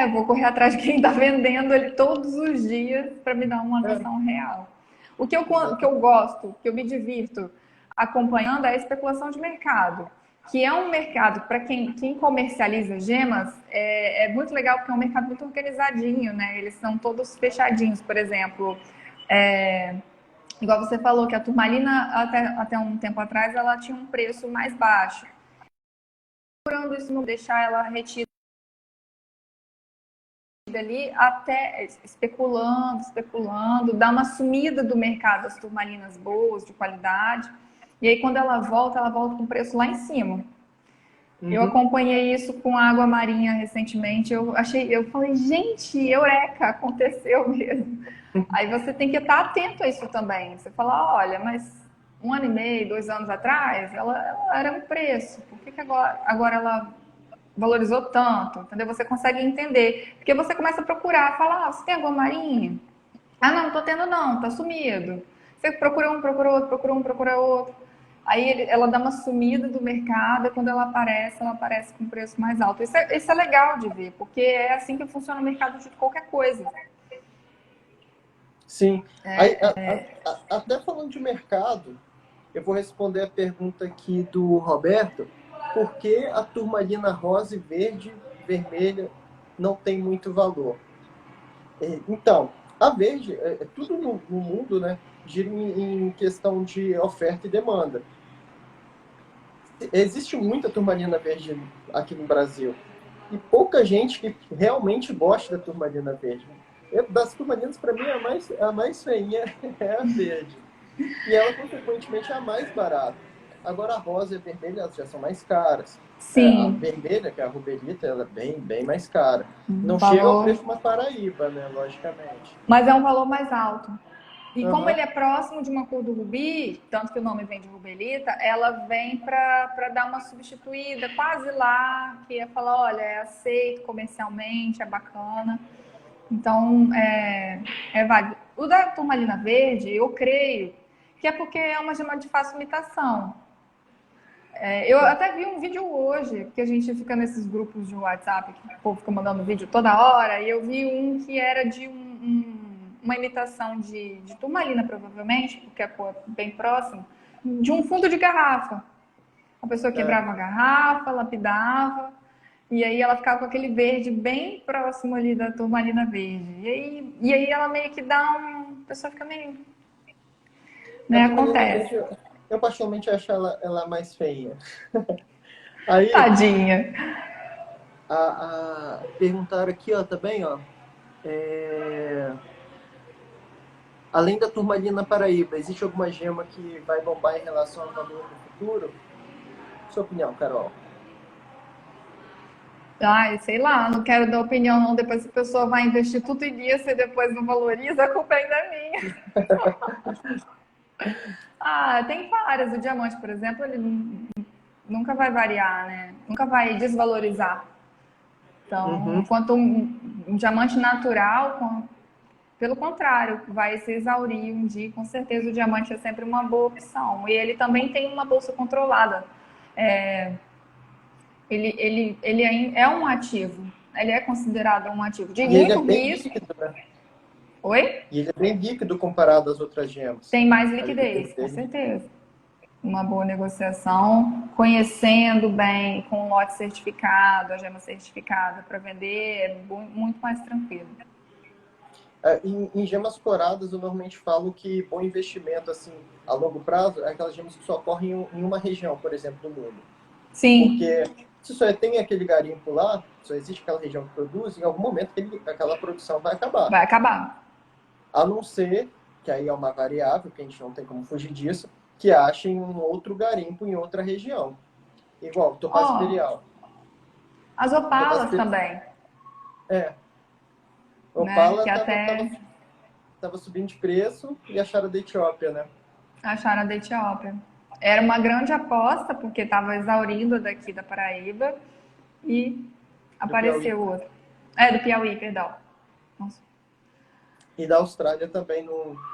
Eu vou correr atrás de quem está vendendo ele todos os dias para me dar uma É, noção real. O que eu exatamente. gosto, que eu me divirto acompanhando é a especulação de mercado, que é um mercado, para quem comercializa gemas, é muito legal porque é um mercado muito organizadinho, né? Eles são todos fechadinhos, por exemplo. É, igual você falou que a turmalina, até um tempo atrás, ela tinha um preço mais baixo. Procurando isso não deixar ela retida ali, até especulando, dá uma sumida do mercado as turmalinas boas, de qualidade. E aí, quando ela volta com preço lá em cima. Eu Uhum. acompanhei isso com a água marinha recentemente. Eu falei, gente, eureka, aconteceu mesmo. Aí você tem que estar atento a isso também. Você fala, olha, mas um ano e meio, 2 anos atrás, ela era um preço. Por que agora ela valorizou tanto? Entendeu? Você consegue entender. Porque você começa a procurar, fala, você tem água marinha? Ah, não, não tô tendo não, tá sumido. Você procura um, procura outro, procura um, procura outro. Aí ela dá uma sumida do mercado e quando ela aparece com preço mais alto. Isso é legal de ver, porque é assim que funciona o mercado de qualquer coisa. Sim. Aí, até falando de mercado, eu vou responder a pergunta aqui do Roberto. Por que a turmalina rosa e verde, vermelha, não tem muito valor? Então, a verde, tudo no mundo, né, gira em questão de oferta e demanda. Existe muita turmalina verde aqui no Brasil e pouca gente que realmente gosta da turmalina verde. Das turmalinas, para mim, a mais feinha é a verde. E ela, consequentemente, é a mais barata. Agora, a rosa e a vermelha, elas já são mais caras. A Sim, vermelha, que é a rubelita, ela é bem mais cara. um Não chega ao valor, preço de uma paraíba, né? Logicamente. mas é um valor mais alto. E como ele Aham. é próximo de uma cor do rubi, tanto que o nome vem de rubelita, ela vem para dar uma substituída, quase lá, que ia falar, olha, é aceito comercialmente, é bacana. Então, é válido. O da turmalina verde, eu creio que é porque é uma gema de fácil imitação. Eu até vi um vídeo hoje, que a gente fica nesses grupos de WhatsApp, que o povo fica mandando vídeo toda hora, e eu vi um que era de uma imitação de turmalina, provavelmente, porque é cor bem próximo, de um fundo de garrafa. A pessoa É, quebrava a garrafa, lapidava, e aí ela ficava com aquele verde bem próximo ali da turmalina verde. E aí ela meio que dá um... A pessoa fica meio... a Né, turmalina acontece. verde, eu particularmente acho ela mais feia. Aí, Tadinha. perguntaram aqui, ó, também, ó, é, além da turmalina paraíba, existe alguma gema que vai bombar em relação ao valor no futuro? Sua opinião, Carol? Ai, sei lá, não quero dar opinião não. Depois que a pessoa vai investir tudo em isso e depois não valoriza, a culpa ainda é minha. Ah, tem várias. O diamante, por exemplo, ele nunca vai variar, né? Nunca vai desvalorizar. Então, Uhum. enquanto um diamante natural, pelo contrário, vai se exaurir um dia. Com certeza o diamante é sempre uma boa opção. E ele também tem uma bolsa controlada. Ele é um ativo. Ele é considerado um ativo de E ele é muito bem risco. líquido, né? Oi? E ele é bem líquido comparado às outras gemas. Tem mais A liquidez liquidez, com dele. certeza. Uma boa negociação, conhecendo bem, com um lote certificado, a gema certificada para vender, é muito mais tranquilo. Em gemas coradas, eu normalmente falo que bom investimento, assim, a longo prazo, é aquelas gemas que só ocorrem em uma região, por exemplo, do mundo. Sim, Porque se só tem aquele garimpo lá, só existe aquela região que produz, em algum momento aquela produção vai acabar. vai acabar. A não ser, que aí é uma variável, que a gente não tem como fugir disso, que achem um outro garimpo em outra região. Igual, Topaz Ó, Imperial. as Topaz opalas Imperial, também, é, né? Opala Que até tava subindo de preço e acharam da Etiópia, né? acharam da Etiópia. Era uma grande aposta, porque estava exaurindo daqui da Paraíba e Do Piauí. apareceu outro. É, do Piauí, perdão. Nossa. E da Austrália também,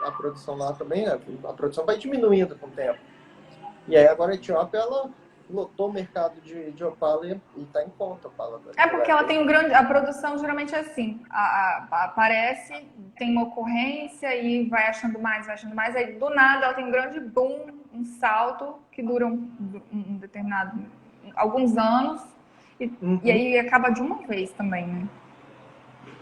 a produção lá também, né? A produção vai diminuindo com o tempo. E aí agora a Etiópia, ela lotou o mercado de Opala e está em conta Opala. É porque ela tem um grande. A produção geralmente é assim: aparece, tem uma ocorrência e vai achando mais, aí do nada ela tem um grande boom, um salto que dura um determinado. Alguns anos, e Uhum. aí acaba de uma vez também, né?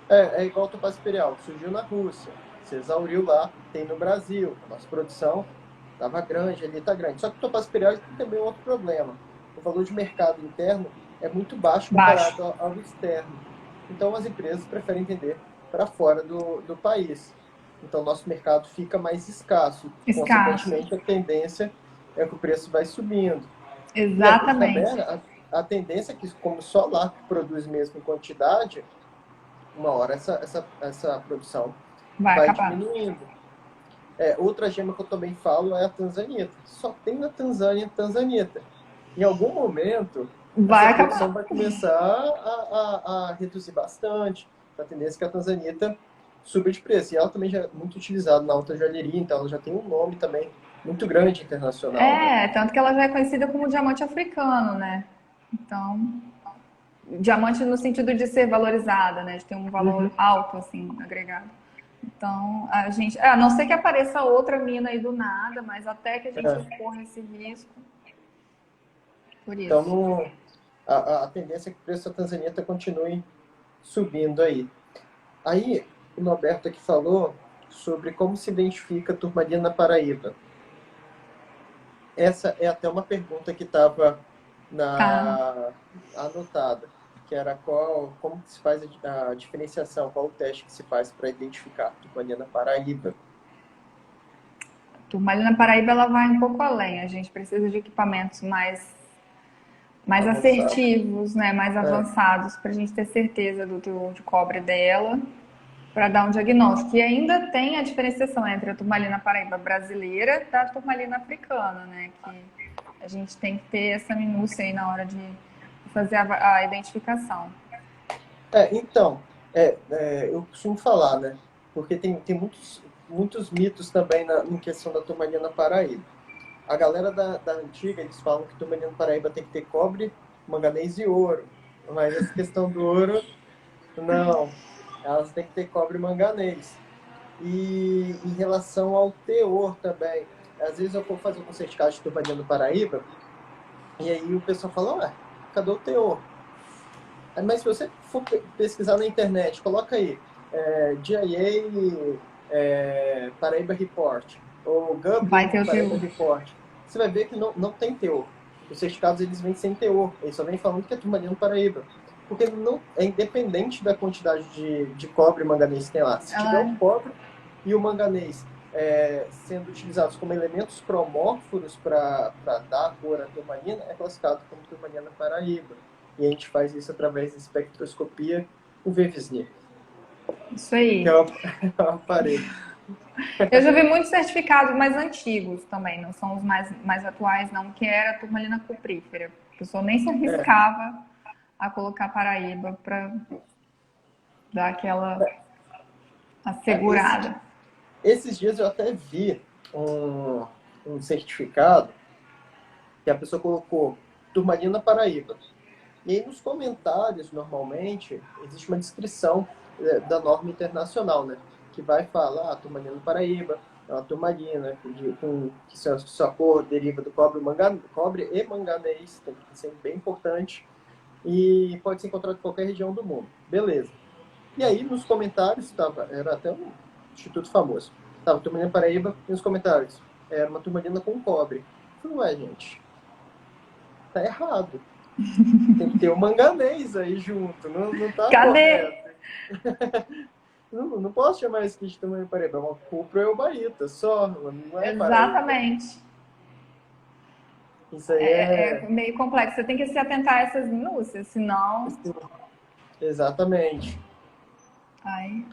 É igual o Topaz Imperial, surgiu na Rússia, se exauriu lá, tem no Brasil. A nossa produção estava grande, ali está grande. Só que o Topaz Imperial tem também outro problema. O valor de mercado interno é muito baixo Baixo. comparado ao externo. Então as empresas preferem vender para fora do país. Então nosso mercado fica mais escasso. Escasso. Consequentemente, a tendência é que o preço vai subindo. E a indústria Exatamente. berra, a tendência é que, como só lá produz mesmo em quantidade, uma hora essa produção Vai vai acabar. diminuindo. Outra gema que eu também falo é a tanzanita. Só tem na Tanzânia tanzanita. Em algum momento, essa Vai produção acabar. vai começar a reduzir bastante. A tendência é que a tanzanita suba de preço. E ela também já é muito utilizada na alta joalheria, então ela já tem um nome também muito grande internacional, né? É, tanto que ela já é conhecida como diamante africano, né? Então, diamante no sentido de ser valorizada, né? De ter um valor Uhum. alto, assim, agregado. Então, a gente, a não ser que apareça outra mina aí do nada, mas até que a gente É. corra esse risco, por Então, isso. a tendência é que o preço da tanzanita continue subindo aí. Aí, o Norberto aqui falou sobre como se identifica a turmalina Paraíba. Essa é até uma pergunta que estava Tá. na anotada, que era como se faz a diferenciação, qual o teste que se faz para identificar a turmalina Paraíba. Turmalina Paraíba, ela vai um pouco além. A gente precisa de equipamentos mais Avançado. assertivos, né? Mais É, avançados, para a gente ter certeza do teor de cobre dela, para dar um diagnóstico. E ainda tem a diferenciação entre a turmalina paraíba brasileira da turmalina africana, né? Que a gente tem que ter essa minúcia aí na hora de fazer a identificação. então, eu costumo falar, né? Porque tem muitos mitos também em questão da turmalina Paraíba. a galera da antiga, eles falam que turmalina do Paraíba tem que ter cobre, manganês e ouro. Mas essa questão do ouro, não. Elas têm que ter cobre e manganês. E em relação ao teor também. Às vezes eu vou fazer um certificado de turmalina do Paraíba, e aí o pessoal fala, ué, cadê o teor? Mas se você for pesquisar na internet, coloca aí, GIA Paraíba Report, ou Vai ter Gubbin o Paraíba teu. Report, você vai ver que não tem teor. Os certificados, eles vêm sem teor, eles só vêm falando que é turmalina do Paraíba. Porque não, é independente da quantidade de cobre e manganês que tem lá. Se tiver o Ela, cobre e o manganês sendo utilizados como elementos promórforos para dar a cor à turmalina, é classificado como turmalina Paraíba. E a gente faz isso através da espectroscopia UV-Visnir, isso que é aí. o, é o aparelho. Eu já vi muitos certificados mais antigos também, não são os mais atuais, não, que era a turmalina cuprífera. A pessoa nem se É, arriscava a colocar Paraíba para dar aquela esse, assegurada. esses dias eu até vi um certificado que a pessoa colocou turmalina Paraíba. E aí nos comentários, normalmente, existe uma descrição da norma internacional, né? Que vai falar, a turmalina do Paraíba é uma turmalina que sua cor deriva do cobre e manganês, tem que ser bem importante, e pode ser encontrado em qualquer região do mundo. Beleza. E aí, nos comentários, era até um instituto famoso, estava turmalina Paraíba, e nos comentários, era uma turmalina com cobre. Eu falei, ué, gente, tá errado. Tem que ter o manganês aí junto, não tá Cadê? correto. Não posso chamar isso de turmalina Paraíba, é uma cuproeubaíta só, não é Paraíba. Exatamente. Isso aí É meio complexo. Você tem que se atentar a essas minúcias, senão. exatamente. Ai.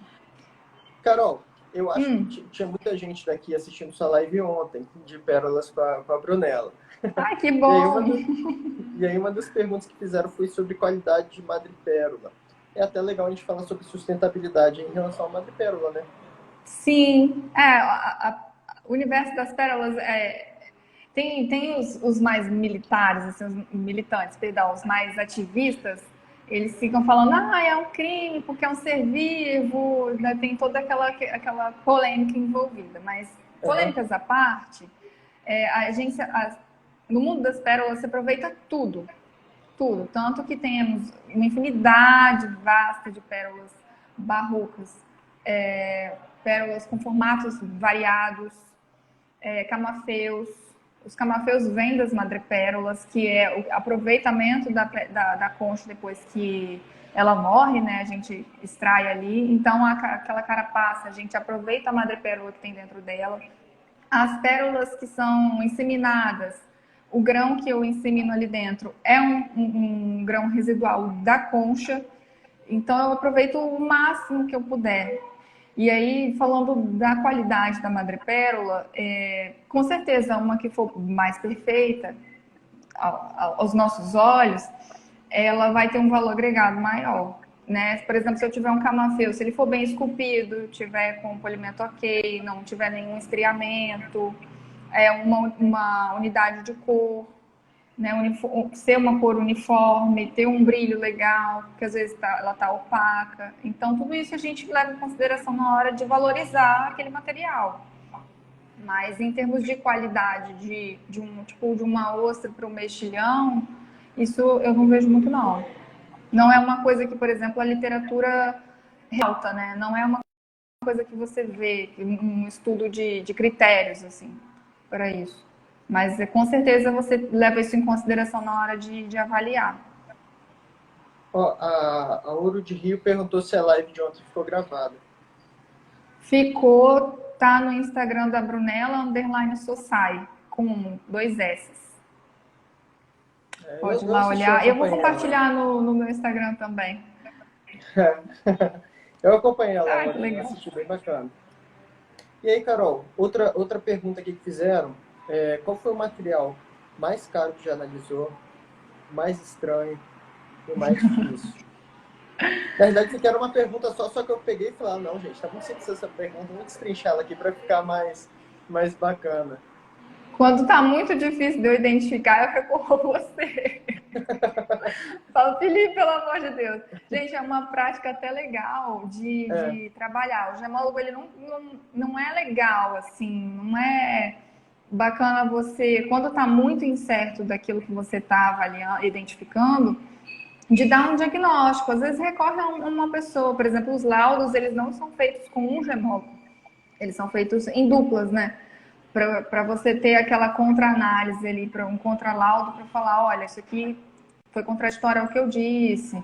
Carol, eu acho que Hum. tinha muita gente daqui assistindo sua live ontem, de Pérolas com a Brunella. Ai, que E aí, bom! uma das perguntas que fizeram foi sobre qualidade de madrepérola. É até legal a gente falar sobre sustentabilidade em relação à madrepérola, né? Sim, o universo das pérolas tem os mais militares, assim, os militantes, perdão, os mais ativistas, eles ficam falando, é um crime porque é um ser vivo, né, tem toda aquela polêmica envolvida. Mas, Uhum. polêmicas à parte, no mundo das pérolas se aproveita tudo, tudo. Tanto que temos uma infinidade vasta de pérolas barrocas, pérolas com formatos variados, camafeus. Os camafeus vêm das madrepérolas, que é o aproveitamento da concha depois que ela morre, né? A gente extrai ali. Então, aquela carapaça, a gente aproveita a madrepérola que tem dentro dela. As pérolas que são inseminadas, o grão que eu insemino ali dentro é um grão residual da concha. Então, eu aproveito o máximo que eu puder. E aí, falando da qualidade da madrepérola, com certeza uma que for mais perfeita aos nossos olhos, ela vai ter um valor agregado maior. Né? Por exemplo, se eu tiver um camafeu, se ele for bem esculpido, tiver com polimento ok, não tiver nenhum estriamento, uma unidade de cor, né? Ser uma cor uniforme, ter um brilho legal, porque às vezes ela está opaca. Então, tudo isso a gente leva em consideração na hora de valorizar aquele material. Mas em termos de qualidade de uma ostra para um mexilhão, isso eu não vejo muito não. Não é uma coisa que, por exemplo, a literatura ressalta, né? Não é uma coisa que você vê, um estudo de critérios, assim, para isso. Mas com certeza você leva isso em consideração na hora de avaliar. Ó, a Ouro de Rio perguntou se a live de ontem ficou gravada. Ficou, tá no Instagram da Brunella, _Sossai, com 2 S. Pode ir Eu lá assisti, eu olhar. Eu vou acompanhei ela. compartilhar no meu Instagram também. Eu acompanhei ela Ah, que ontem, eu legal. assisti, bem bacana. E aí, Carol, outra pergunta aqui que fizeram, qual foi o material mais caro que já analisou, mais estranho e mais difícil? Na verdade, isso aqui era uma pergunta só que eu peguei e falei, não, gente, tá muito simples essa pergunta, vamos destrinchar ela aqui para ficar mais bacana. Quando tá muito difícil de eu identificar, eu recorro a você. Falo, Felipe, pelo amor de Deus. Gente, é uma prática até legal É, de trabalhar. O gemólogo, ele não é legal, assim, não é bacana você, quando tá muito incerto daquilo que você tá avaliando, identificando, de dar um diagnóstico. Às vezes recorre a uma pessoa, por exemplo, os laudos, eles não são feitos com um gemólogo, eles são feitos em duplas, né? Para você ter aquela contra-análise ali, para um contralaudo, para falar, olha, isso aqui foi contraditório ao que eu disse,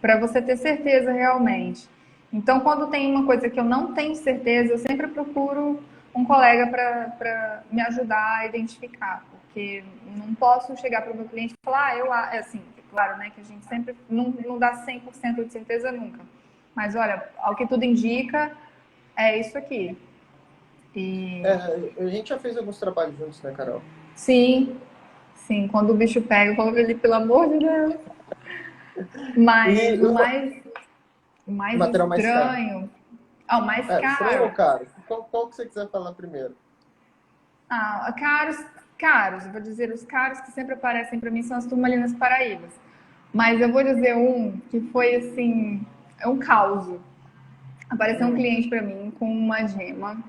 para você ter certeza realmente. Então, quando tem uma coisa que eu não tenho certeza, eu sempre procuro um colega para me ajudar a identificar, porque não posso chegar para o meu cliente e falar, assim, claro, né, que a gente sempre não dá 100% de certeza nunca, mas olha, ao que tudo indica, é isso aqui. E a gente já fez alguns trabalhos juntos, né, Carol? sim, sim, quando o bicho pega, eu falo, ele, pelo amor de Deus. Mas E o o mais material mais caro? estranho, o mais Estranho ou caro. caro? Qual que você quiser falar primeiro? Caros, caros, eu vou dizer, os caros que sempre aparecem para mim são as turmalinas paraíbas. Mas eu vou dizer um que foi assim, é um caos. Apareceu um Hum, cliente para mim com uma gema,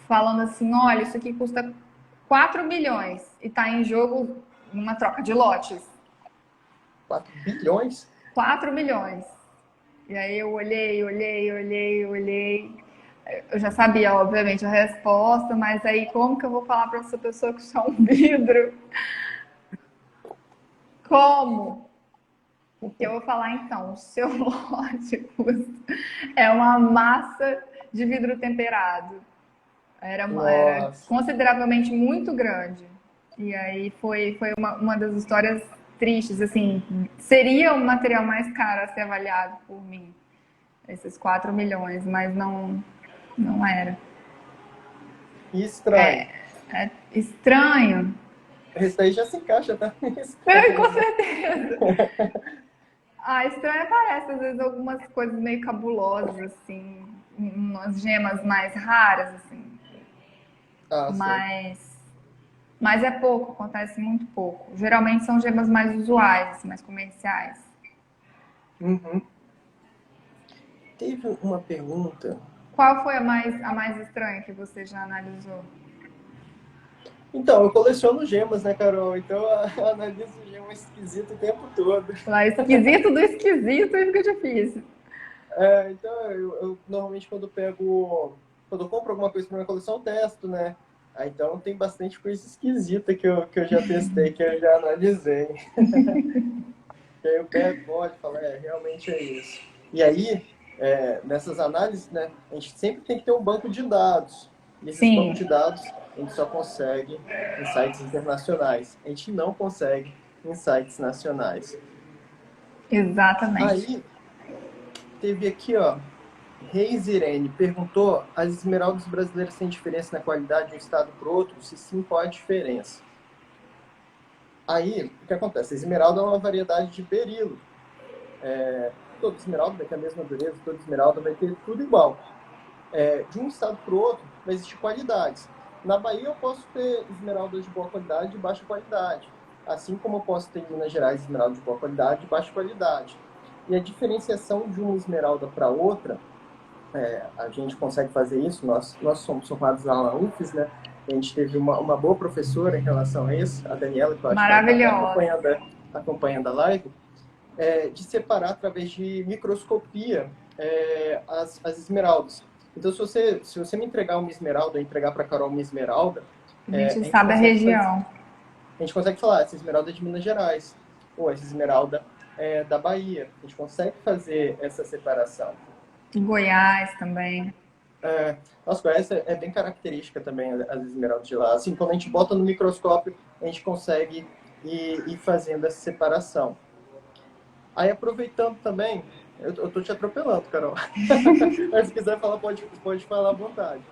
falando assim: olha, isso aqui custa 4 milhões e está em jogo uma troca de lotes. 4 bilhões? 4 milhões. E aí eu olhei. Eu já sabia, obviamente, a resposta, mas aí como que eu vou falar para essa pessoa que isso é um vidro? Como? Que eu vou falar então, o seu lote é uma massa de vidro temperado. Era Nossa. consideravelmente muito grande. E aí foi uma das histórias tristes, assim, seria o material mais caro a ser avaliado por mim, esses 4 milhões, mas não era. E estranho. É estranho. Esse daí já se encaixa, tá? É, com certeza. Estranho parece, às vezes, algumas coisas meio cabulosas, assim, umas gemas mais raras, assim, Ah, sim. mas, mas é pouco, acontece muito pouco. Geralmente são gemas mais usuais, assim, mais comerciais. Uhum. Teve uma pergunta. Qual foi a mais estranha que você já analisou? Então, eu coleciono gemas, né, Carol? Então, eu analiso gema esquisito o tempo todo. Lá, esquisito do esquisito e fica difícil. Então, eu normalmente quando eu compro alguma coisa para minha coleção, eu testo, né? Então, tem bastante coisa esquisita que eu já testei, que eu já analisei. Que aí eu pego, olho e falo, realmente é isso. E aí, nessas análises, né, a gente sempre tem que ter um banco de dados. E esses bancos Sim, de dados, a gente só consegue em sites internacionais. A gente não consegue em sites nacionais. exatamente. Aí, teve aqui, ó, Reis Irene perguntou: as esmeraldas brasileiras têm diferença na qualidade de um estado para o outro? Se sim, qual a diferença? Aí, o que acontece? A esmeralda é uma variedade de berilo. Toda esmeralda vai ter a mesma dureza, toda esmeralda vai ter tudo igual. De um estado para o outro, vai existir qualidades. Na Bahia, eu posso ter esmeraldas de boa qualidade e de baixa qualidade. Assim como eu posso ter em Minas Gerais esmeralda de boa qualidade e de baixa qualidade. E a diferenciação de uma esmeralda para outra, a gente consegue fazer isso, nós somos formados lá na UFES, né? A gente teve uma boa professora em relação a isso, a Daniela, que eu acho que ela está até Maravilhosa. acompanhando a live, de separar através de microscopia as esmeraldas. Então, se você me entregar uma esmeralda, eu entregar para a Carol uma esmeralda, A gente a gente sabe a consegue região. a gente consegue falar, essa esmeralda é de Minas Gerais, ou essa esmeralda é da Bahia. A gente consegue fazer essa separação. Goiás também. Nossa, Goiás é bem característica também as esmeraldas de lá. Assim, quando a gente bota no microscópio, a gente consegue ir fazendo essa separação. Aí, aproveitando também, eu tô te atropelando, Carol. Mas se quiser falar, pode falar à vontade.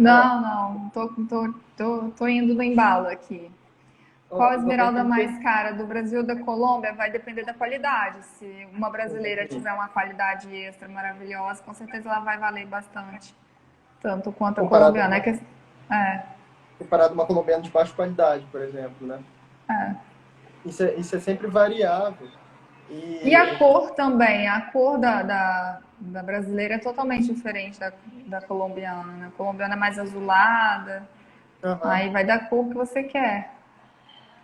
Ó, Não. Tô indo no embalo aqui. Qual a uma esmeralda pergunta. mais cara do Brasil ou da Colômbia? Vai depender da qualidade. Se uma brasileira tiver uma qualidade extra maravilhosa, com certeza ela vai valer bastante. Tanto quanto a Comparada colombiana. com. É. comparado a uma colombiana de baixa qualidade, por exemplo, né? É. Isso é sempre variável. E a cor também, a cor da brasileira é totalmente diferente da colombiana, né? A colombiana é mais azulada, Uhum. aí vai da cor que você quer.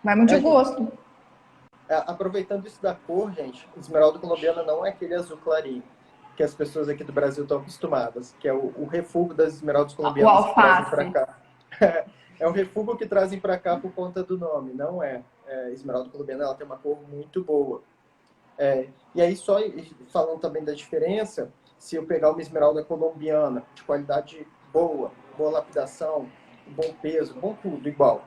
Vai muito de Gente, gosto. aproveitando isso da cor, gente, esmeralda colombiana não é aquele azul clarinho que as pessoas aqui do Brasil estão acostumadas, que é o refúgio das esmeraldas O colombianas que trazem para alface. cá. É o refúgio que trazem para cá por conta do nome, não é. Esmeralda colombiana, ela tem uma cor muito boa. E aí, só falando também da diferença, se eu pegar uma esmeralda colombiana de qualidade boa, boa lapidação, bom peso, bom tudo, igual,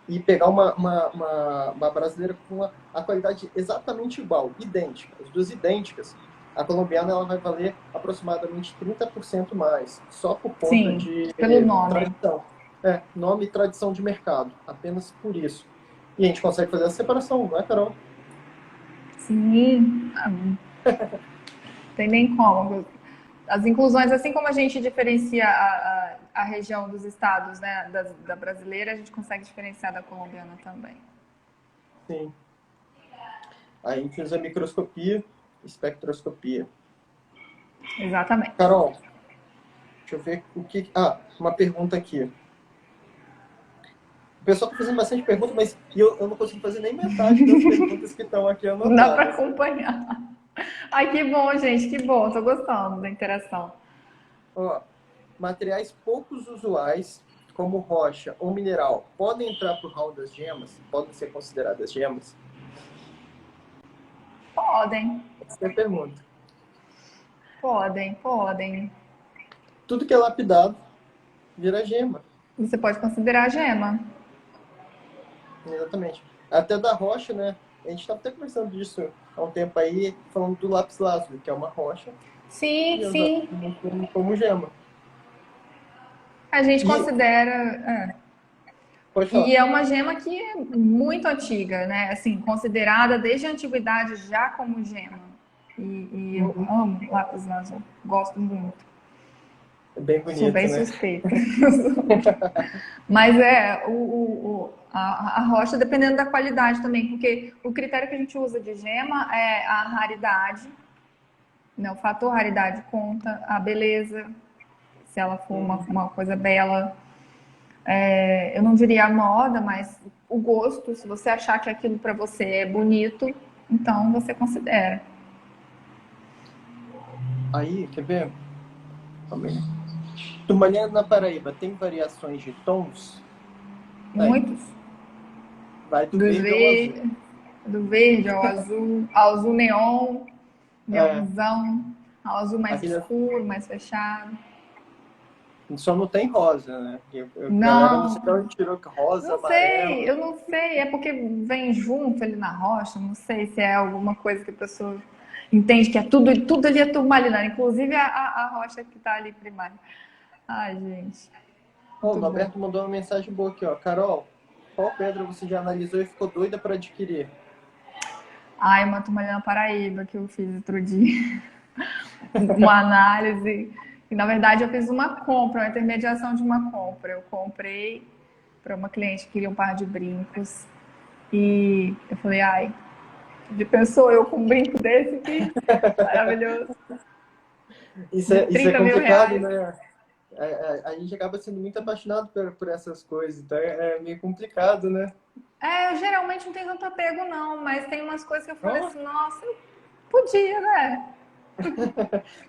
e pegar uma brasileira com a qualidade exatamente igual, idêntica, as duas idênticas, a colombiana ela vai valer aproximadamente 30% mais, só por conta Sim, de pelo nome. tradição. Nome e tradição de mercado, apenas por isso. E a gente consegue fazer essa separação, não é, Carol? Sim, não tem nem como. As inclusões, assim como a gente diferencia a região dos estados, né, da brasileira, a gente consegue diferenciar da colombiana também. Sim. Aí a gente usa microscopia, espectroscopia. Exatamente. Carol, deixa eu ver o que. Ah, uma pergunta aqui. O pessoal está fazendo bastante perguntas, mas eu não consigo fazer nem metade das perguntas que estão aqui Não dá para anotadas. acompanhar. Ai, que bom, gente, que bom. Tô gostando da interação. Ó, materiais poucos usuais, como rocha ou mineral, podem entrar para o rol das gemas? Podem ser consideradas gemas? Podem, Essa é a pergunta. podem. Tudo que é lapidado vira gema. Você pode considerar gema. Exatamente. Até da rocha, né? A gente estava até conversando disso há um tempo aí, falando do lápis lazuli, que é uma rocha, Sim, e usando sim. como gema. A gente E, considera. pode E falar. é uma gema que é muito antiga, né? Assim, considerada desde a antiguidade já como gema. E eu Uhum. amo lápis lazuli, gosto muito. É bem Sou bonito, bem né? suspeita. Mas a rocha, dependendo da qualidade também, porque o critério que a gente usa de gema é a raridade, né? O fator raridade conta, a beleza, se ela for Uhum. uma coisa bela. Eu não diria a moda, mas o gosto, se você achar que aquilo para você é bonito, então você considera. Aí, quer ver? Calma aí. Turmalina na Paraíba tem variações de tons? Tem. Muitos. Vai do Dos verde ao azul. ver... Do verde ao azul neon, É, neonzão, ao azul mais aquele, escuro, mais fechado. só não tem rosa, né? Galera, não sei de Não, onde tirou que rosa, não sei, amarelo. eu não sei. É porque vem junto ali na rocha, não sei se é alguma coisa que a pessoa entende que é tudo ali é turmalina, inclusive a rocha que tá ali primária. Ai, gente, Ó, o muito bom. Norberto mandou uma mensagem boa aqui, ó. Carol, qual pedra você já analisou e ficou doida para adquirir? Ai, uma turmalina Paraíba que eu fiz outro dia, uma análise. E na verdade eu fiz uma compra, uma intermediação de uma compra. Eu comprei para uma cliente que queria um par de brincos. E eu falei, ai, já pensou eu com um brinco desse aqui? Maravilhoso. Isso De isso é 30 mil complicado, reais. né? A gente acaba sendo muito apaixonado por essas coisas, então é meio complicado, né? Eu geralmente não tenho tanto apego, não, mas tem umas coisas que eu falei Oh, assim, nossa, eu podia, né?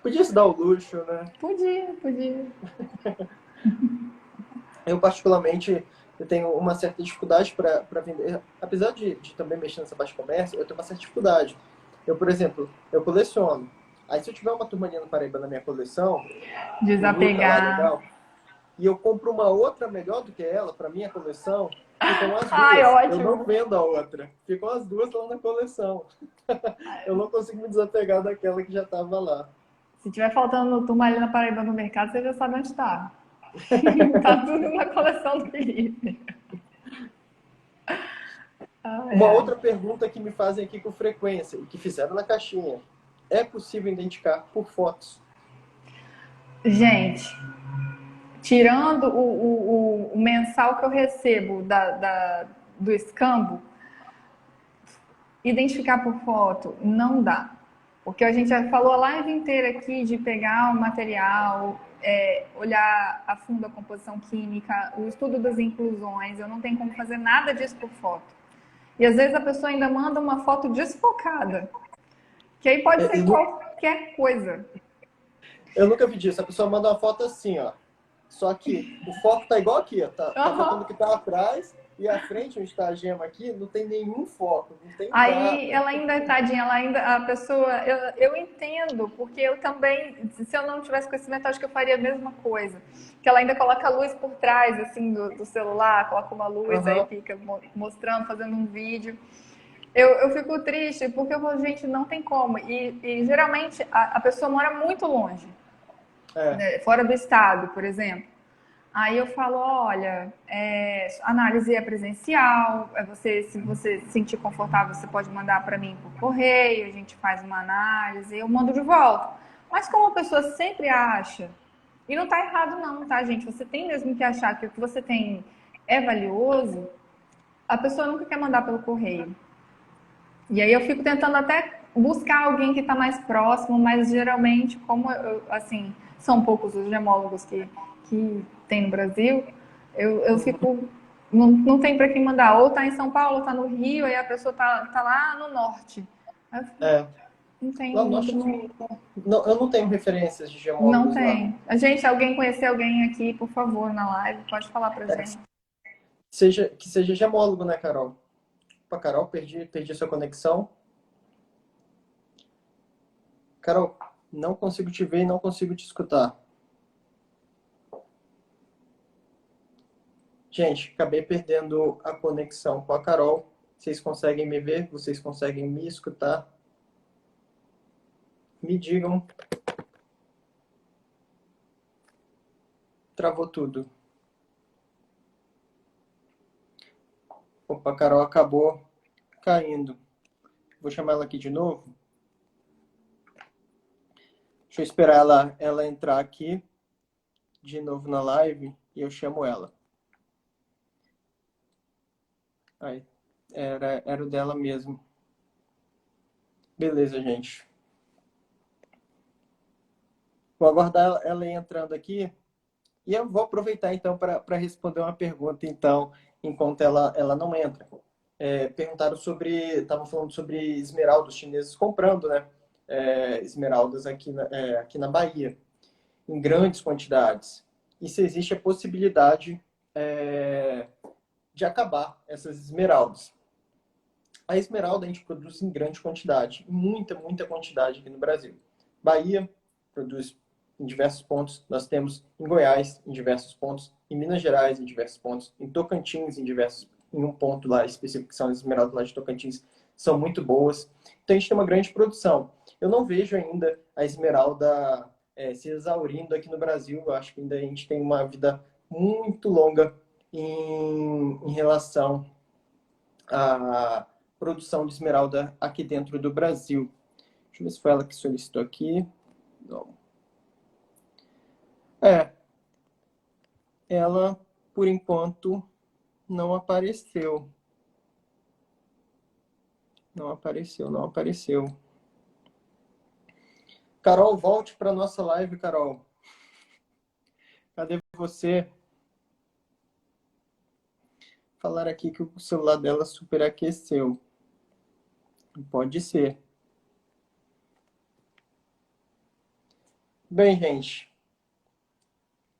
podia se dar o luxo, né? Podia. Eu, particularmente, eu tenho uma certa dificuldade para vender. Apesar de também mexer nessa parte de comércio, eu tenho uma certa dificuldade. Eu, por exemplo, eu coleciono. Aí, se eu tiver uma turmalina no Paraíba na minha coleção, bonita lá, Desapegar. legal, e eu compro uma outra melhor do que ela para minha coleção, ficam as Ai, duas. Eu não ótimo. vendo a outra. Ficam as duas lá na coleção. Eu não consigo me desapegar daquela que já estava lá. Se tiver faltando turmalina Paraíba no mercado, você já sabe onde tá. Tá tudo na coleção do Felipe. Ai, Uma ai. outra pergunta que me fazem aqui com frequência e que fizeram na caixinha. É possível identificar por fotos? Gente, tirando o mensal que eu recebo do escambo, identificar por foto não dá. Porque a gente já falou a live inteira aqui de pegar o material, olhar a fundo a composição química, o estudo das inclusões. Eu não tenho como fazer nada disso por foto. E às vezes a pessoa ainda manda uma foto desfocada, que aí pode ser qualquer coisa. Eu nunca vi disso. A pessoa manda uma foto assim, ó. Só que o foco tá igual aqui, ó. Tá focando o que tá atrás e à frente, onde está a gema aqui, não tem nenhum foco, não tem Aí nada. ela ainda, tadinha, a pessoa, eu entendo, porque eu também, se eu não tivesse conhecimento, acho que eu faria a mesma coisa. Que ela ainda coloca a luz por trás, assim, do celular, coloca uma luz, aí Uhum. fica mostrando, fazendo um vídeo. Eu fico triste, porque eu falo, gente, não tem como. E geralmente a pessoa mora muito longe, É. né, fora do estado, por exemplo. Aí eu falo, olha, análise é presencial, se você se sentir confortável, você pode mandar para mim por correio, a gente faz uma análise, eu mando de volta. Mas como a pessoa sempre acha, e não está errado não, tá, gente? Você tem mesmo que achar que o que você tem é valioso, a pessoa nunca quer mandar pelo correio. E aí eu fico tentando até buscar alguém que está mais próximo, mas geralmente, como assim, são poucos os gemólogos que tem no Brasil, eu fico. Não tem para quem mandar. Ou tá em São Paulo, ou tá no Rio, aí a pessoa tá lá no norte. Aí eu fico, É. não tem Lá no muito. norte, não, eu não tenho referências de Não gemólogos lá. tem. A gente, alguém conhecer alguém aqui, por favor, na live, pode falar pra É. gente. Que seja gemólogo, né, Carol? Opa, Carol, perdi sua conexão. Carol, não consigo te ver e não consigo te escutar. Gente, acabei perdendo a conexão com a Carol. Vocês conseguem me ver? Vocês conseguem me escutar? Me digam. Travou tudo. Opa, a Carol acabou caindo. Vou chamar ela aqui de novo. Deixa eu esperar ela entrar aqui de novo na live e eu chamo ela. Aí, era o dela mesmo. Beleza, gente. Vou aguardar ela entrando aqui e eu vou aproveitar então para responder uma pergunta então, enquanto ela não entra. Perguntaram estavam falando sobre esmeraldas chineses comprando, né? Esmeraldas aqui na Bahia, em grandes quantidades. E se existe a possibilidade de acabar essas esmeraldas. A esmeralda a gente produz em grande quantidade, muita, muita quantidade aqui no Brasil. Bahia produz em diversos pontos, nós temos em Goiás em diversos pontos, em Minas Gerais em diversos pontos, em Tocantins em um ponto lá específico, que são as esmeraldas lá de Tocantins, são muito boas. Então a gente tem uma grande produção. Eu não vejo ainda a esmeralda se exaurindo aqui no Brasil, eu acho que ainda a gente tem uma vida muito longa em relação à produção de esmeralda aqui dentro do Brasil. Deixa eu ver se foi ela que solicitou aqui. Não. Ela, por enquanto, não apareceu. Não apareceu, não apareceu. Carol, volte para nossa live, Carol. Cadê você? Falar aqui que o celular dela superaqueceu. Pode ser. Bem, gente,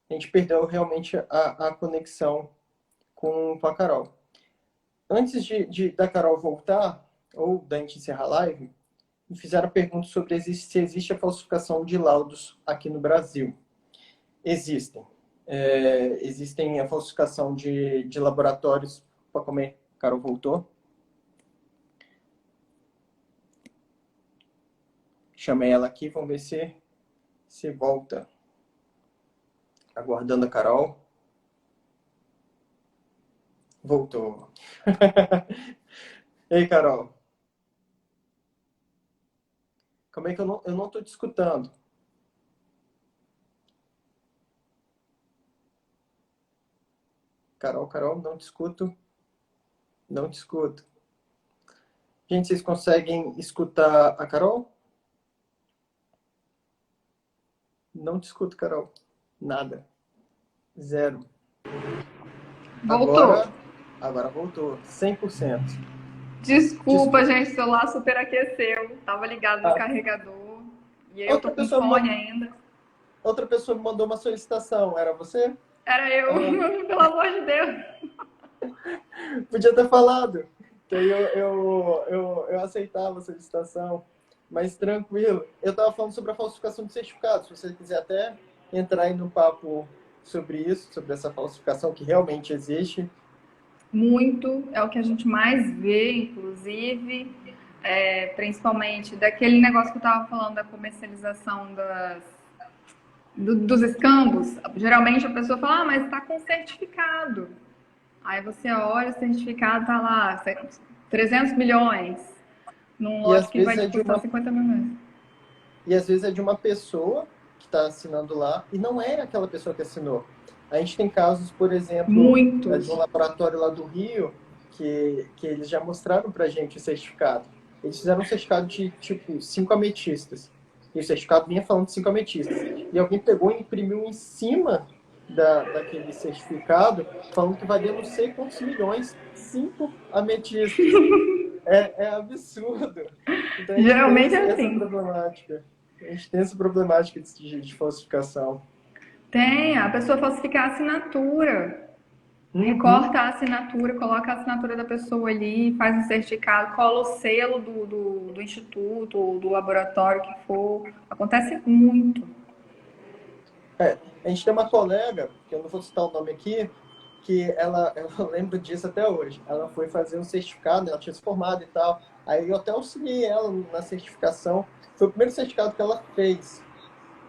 a gente perdeu realmente a conexão com a Carol. Antes da Carol voltar, ou da gente encerrar a live, me fizeram perguntas sobre se existe a falsificação de laudos aqui no Brasil. Existem. Existem a falsificação de laboratórios. Para comer, Carol voltou. Chamei ela aqui, vamos ver se volta. Aguardando a Carol. Voltou. Ei, Carol. Como é que eu não tô te escutando? Carol, não te escuto. Não te escuto. Gente, vocês conseguem escutar a Carol? Não te escuto, Carol. Nada. Zero. Voltou. Agora voltou. 100%. Desculpa, gente, o celular superaqueceu. Tava ligado no Ah, carregador. E aí eu tô outra com pessoa, fone ainda. outra pessoa me mandou uma solicitação. Era você? Era eu, Ah, pelo amor de Deus. podia ter falado. Que aí eu aceitava a solicitação. Mas tranquilo. Eu estava falando sobre a falsificação de certificados. Se você quiser até entrar aí no papo sobre isso, sobre essa falsificação que realmente existe. Muito, é o que a gente mais vê, inclusive, principalmente daquele negócio que eu estava falando da comercialização dos escambos. Geralmente a pessoa fala, ah, mas está com certificado. Aí você olha, o certificado tá lá, 300 milhões, num E lote às que vai vezes te custar 50 mil reais. é de uma pessoa que está assinando lá e não é aquela pessoa que assinou. A gente tem casos, por exemplo, de um Muitos. laboratório lá do Rio que eles já mostraram para a gente o certificado. Eles fizeram um certificado de, tipo, 5 ametistas. E o certificado vinha falando de 5 ametistas. E alguém pegou e imprimiu em cima daquele certificado, falando que valia não sei quantos milhões, 5 ametistas. É absurdo. Então a gente tem Geralmente é essa assim. problemática. A gente tem essa problemática de falsificação. Tem, a pessoa falsifica a assinatura. Uhum. Recorta a assinatura, coloca a assinatura da pessoa ali, faz um certificado, cola o selo do instituto ou do laboratório que for. Acontece muito. A gente tem uma colega, que eu não vou citar o nome aqui, que eu lembro disso até hoje. Ela foi fazer um certificado, ela tinha se formado e tal. Aí eu até auxiliei ela na certificação. Foi o primeiro certificado que ela fez.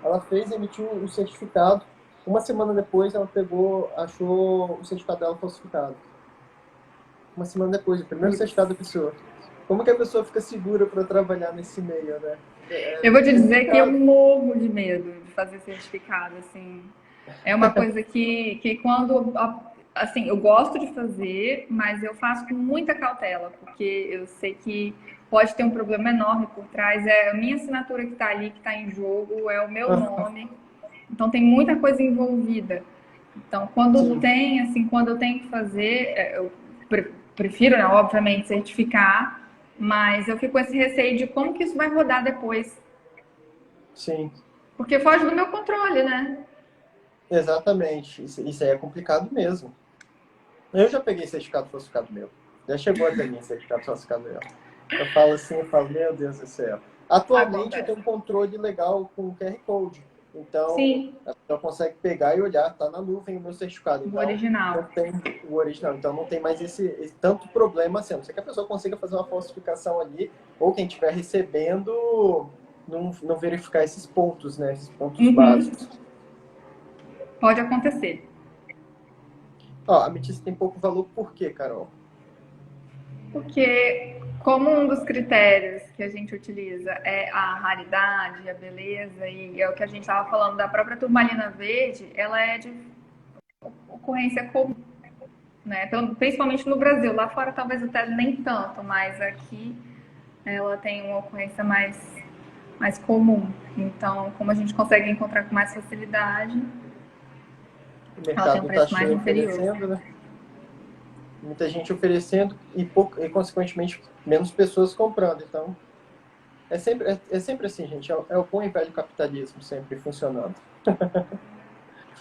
Ela fez e emitiu o certificado. Uma semana depois, ela pegou, achou o certificado dela falsificado. Uma semana depois, o primeiro Putz. certificado da pessoa. Como que a pessoa fica segura para trabalhar nesse meio, né? Eu vou te É dizer que eu delicado. morro de medo de fazer certificado, assim. É uma coisa que quando, assim, eu gosto de fazer, mas eu faço com muita cautela, porque eu sei que pode ter um problema enorme por trás. É a minha assinatura que está ali, que está em jogo, é o meu Ah, nome. Então tem muita coisa envolvida. Então, quando sim, tem, assim, quando eu tenho que fazer, eu prefiro, né, obviamente, certificar, mas eu fico com esse receio de como que isso vai rodar depois. sim, Porque foge do meu controle, né? exatamente. Isso aí é complicado mesmo. Eu já peguei certificado falsificado meu. Já chegou até mim certificado falsificado meu. Eu falo assim, eu falo, meu Deus do céu. Atualmente eu Acontece. tenho um controle legal com o QR Code. Então, Sim, a pessoa consegue pegar e olhar, tá na nuvem o meu certificado. o Então, não original. tem o original. Então, não tem mais esse tanto problema assim. A não ser que a pessoa consiga fazer uma falsificação ali, ou quem estiver recebendo não verificar esses pontos, né? Esses pontos Uhum. básicos. Pode acontecer. Ó, a ametista tem pouco valor por quê, Carol? Porque, como um dos critérios que a gente utiliza é a raridade, a beleza, e é o que a gente estava falando da própria turmalina verde, ela é de ocorrência comum, né? Principalmente no Brasil. Lá fora talvez até nem tanto, mas aqui ela tem uma ocorrência mais comum. Então, como a gente consegue encontrar com mais facilidade, O ela tem um mercado está preço mais cheio inferior. oferecendo, né? Muita gente oferecendo e consequentemente, menos pessoas comprando. Então, é sempre assim, gente. É o bom e velho capitalismo sempre funcionando.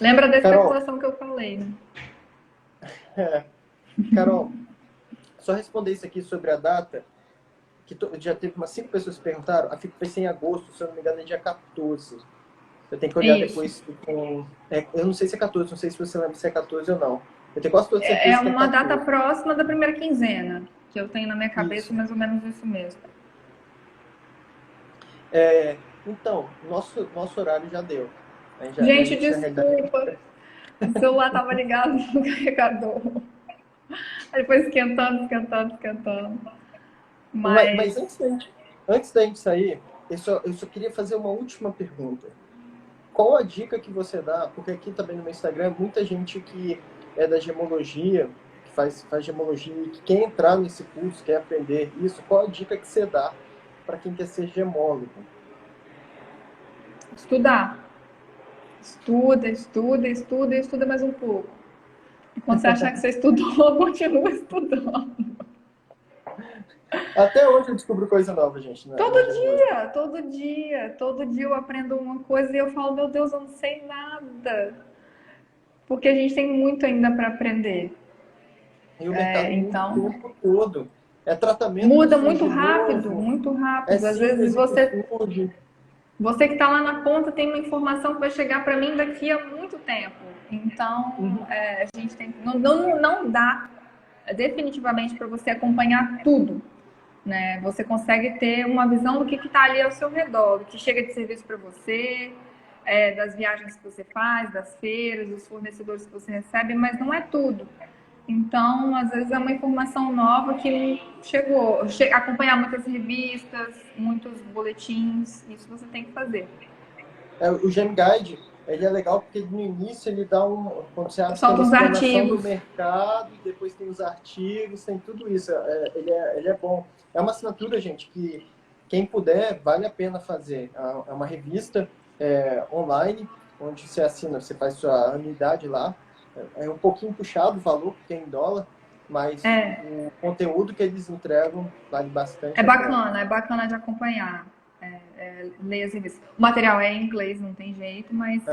Lembra da Carol, especulação que eu falei, né? é, Carol, só responder isso aqui sobre a data, que já teve umas 5 pessoas que perguntaram. A FIC vai ser em agosto, se eu não me engano, é dia 14. Eu tenho que olhar Isso. depois com. Eu não sei se é 14, não sei se você lembra se é 14 ou não. Eu tenho quase toda É certeza que é uma data 14. próxima da primeira quinzena, que eu tenho na minha cabeça Isso. mais ou menos isso mesmo. Então, nosso horário já deu. A Gente, gente, na realidade. desculpa. O celular estava ligado no carregador. Ele foi esquentando, esquentando, esquentando. Mas Mas antes da gente sair, eu só queria fazer uma última pergunta. Qual a dica que você dá? Porque aqui também no meu Instagram, muita gente que é da gemologia, que faz gemologia e que quer entrar nesse curso, quer aprender isso, qual a dica que você dá para quem quer ser gemólogo? Estudar. Estuda, estuda, estuda, estuda mais um pouco. E quando você achar que você estudou, continua estudando. Até hoje eu descubro coisa nova, gente. Todo dia, todo dia, todo dia eu aprendo uma coisa e eu falo, meu Deus, eu não sei nada. Porque a gente tem muito ainda para aprender. E o mercado muda Então, o tempo todo. É tratamento que muda surge novo, muito é rápido. Às vezes síntese que surge. você que está lá na ponta tem uma informação que vai chegar para mim daqui a muito tempo. Então, a gente tem não dá definitivamente para você acompanhar tudo, né? Você consegue ter uma visão do que está ali ao seu redor, do que chega de serviço para você, das viagens que você faz, das feiras, dos fornecedores que você recebe, mas não é tudo. Então, às vezes é uma informação nova que não chegou. Acompanhar muitas revistas, muitos boletins, isso você tem que fazer. O Gem Guide, ele é legal porque no início ele dá quando você abre Solta uma uns explanação artigos. do mercado, depois tem os artigos, tem tudo isso. Ele é bom. É uma assinatura, gente, que quem puder, vale a pena fazer. É uma revista online, onde você assina, você faz sua anuidade lá. É um pouquinho puxado o valor, porque é em dólar, mas o conteúdo que eles entregam vale bastante a pena. É bacana de acompanhar. Ler as revistas. O material é em inglês, não tem jeito, mas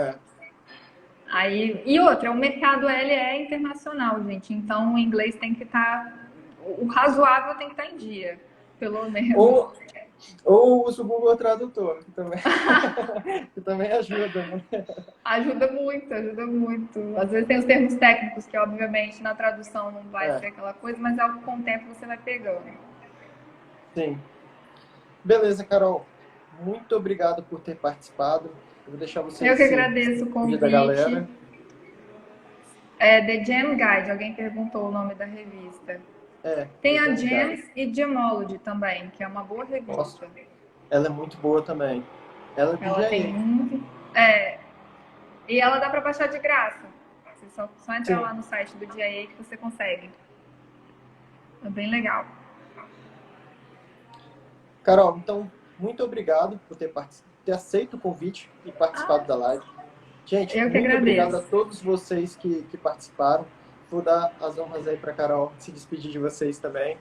aí. E outra, o mercado ele é internacional, gente. Então o inglês tem que estar. O razoável tem que estar em dia, pelo menos. Ou usa o Google Tradutor, que também ajuda, né? Ajuda muito, ajuda muito. Às vezes tem os termos técnicos que, obviamente, na tradução não vai ser aquela coisa, mas é algo que com o tempo você vai pegando. Sim. Beleza, Carol. Muito obrigado por ter participado. Eu vou deixar você. Eu que agradeço o convite. Da galera. The Gem Guide, alguém perguntou o nome da revista. Tem a Gems e Gemology também, que é uma boa revista. Nossa, ela é muito boa também. Ela tem muito. E ela dá para baixar de graça. Você só entrar lá no site do DIA que você consegue. É bem legal. Carol, então, muito obrigado por ter aceito o convite e participado da live. Gente, eu que muito agradeço. Obrigado a todos vocês que participaram. Vou dar as honras aí para a Carol se despedir de vocês também.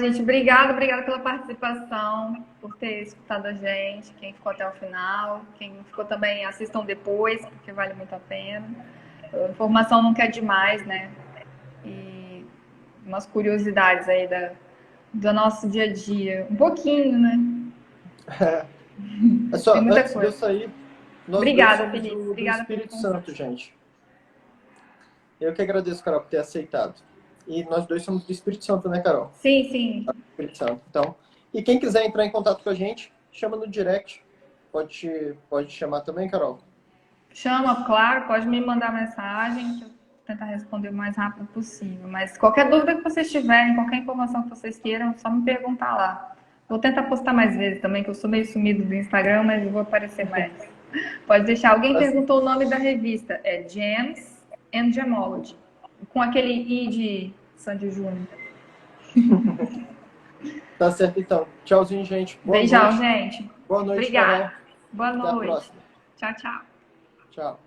Gente, obrigada pela participação, por ter escutado a gente, quem ficou até o final, quem ficou também assistam depois, porque vale muito a pena. A informação nunca é demais, né? E umas curiosidades aí do nosso dia a dia, um pouquinho, né? É só, antes de eu sair, nós obrigada, dois somos Felipe. do Espírito Santo, gente. Eu que agradeço, Carol, por ter aceitado. E nós dois somos do Espírito Santo, né, Carol? Sim, sim. Espírito Santo. Então, e quem quiser entrar em contato com a gente, chama no direct. Pode chamar também, Carol? Chama, claro. Pode me mandar mensagem, que eu vou tentar responder o mais rápido possível. Mas qualquer dúvida que vocês tiverem, qualquer informação que vocês queiram, só me perguntar lá. Vou tentar postar mais vezes também, que eu sou meio sumido do Instagram, mas eu vou aparecer mais. Pode deixar. Alguém perguntou o nome da revista. É Gems and Gemology. Com aquele I de Sandy Júnior. Tá certo, então. Tchauzinho, gente. Beijão, gente. Boa noite, Obrigada. Carol. Boa noite. Até a próxima. Tchau, tchau. Tchau.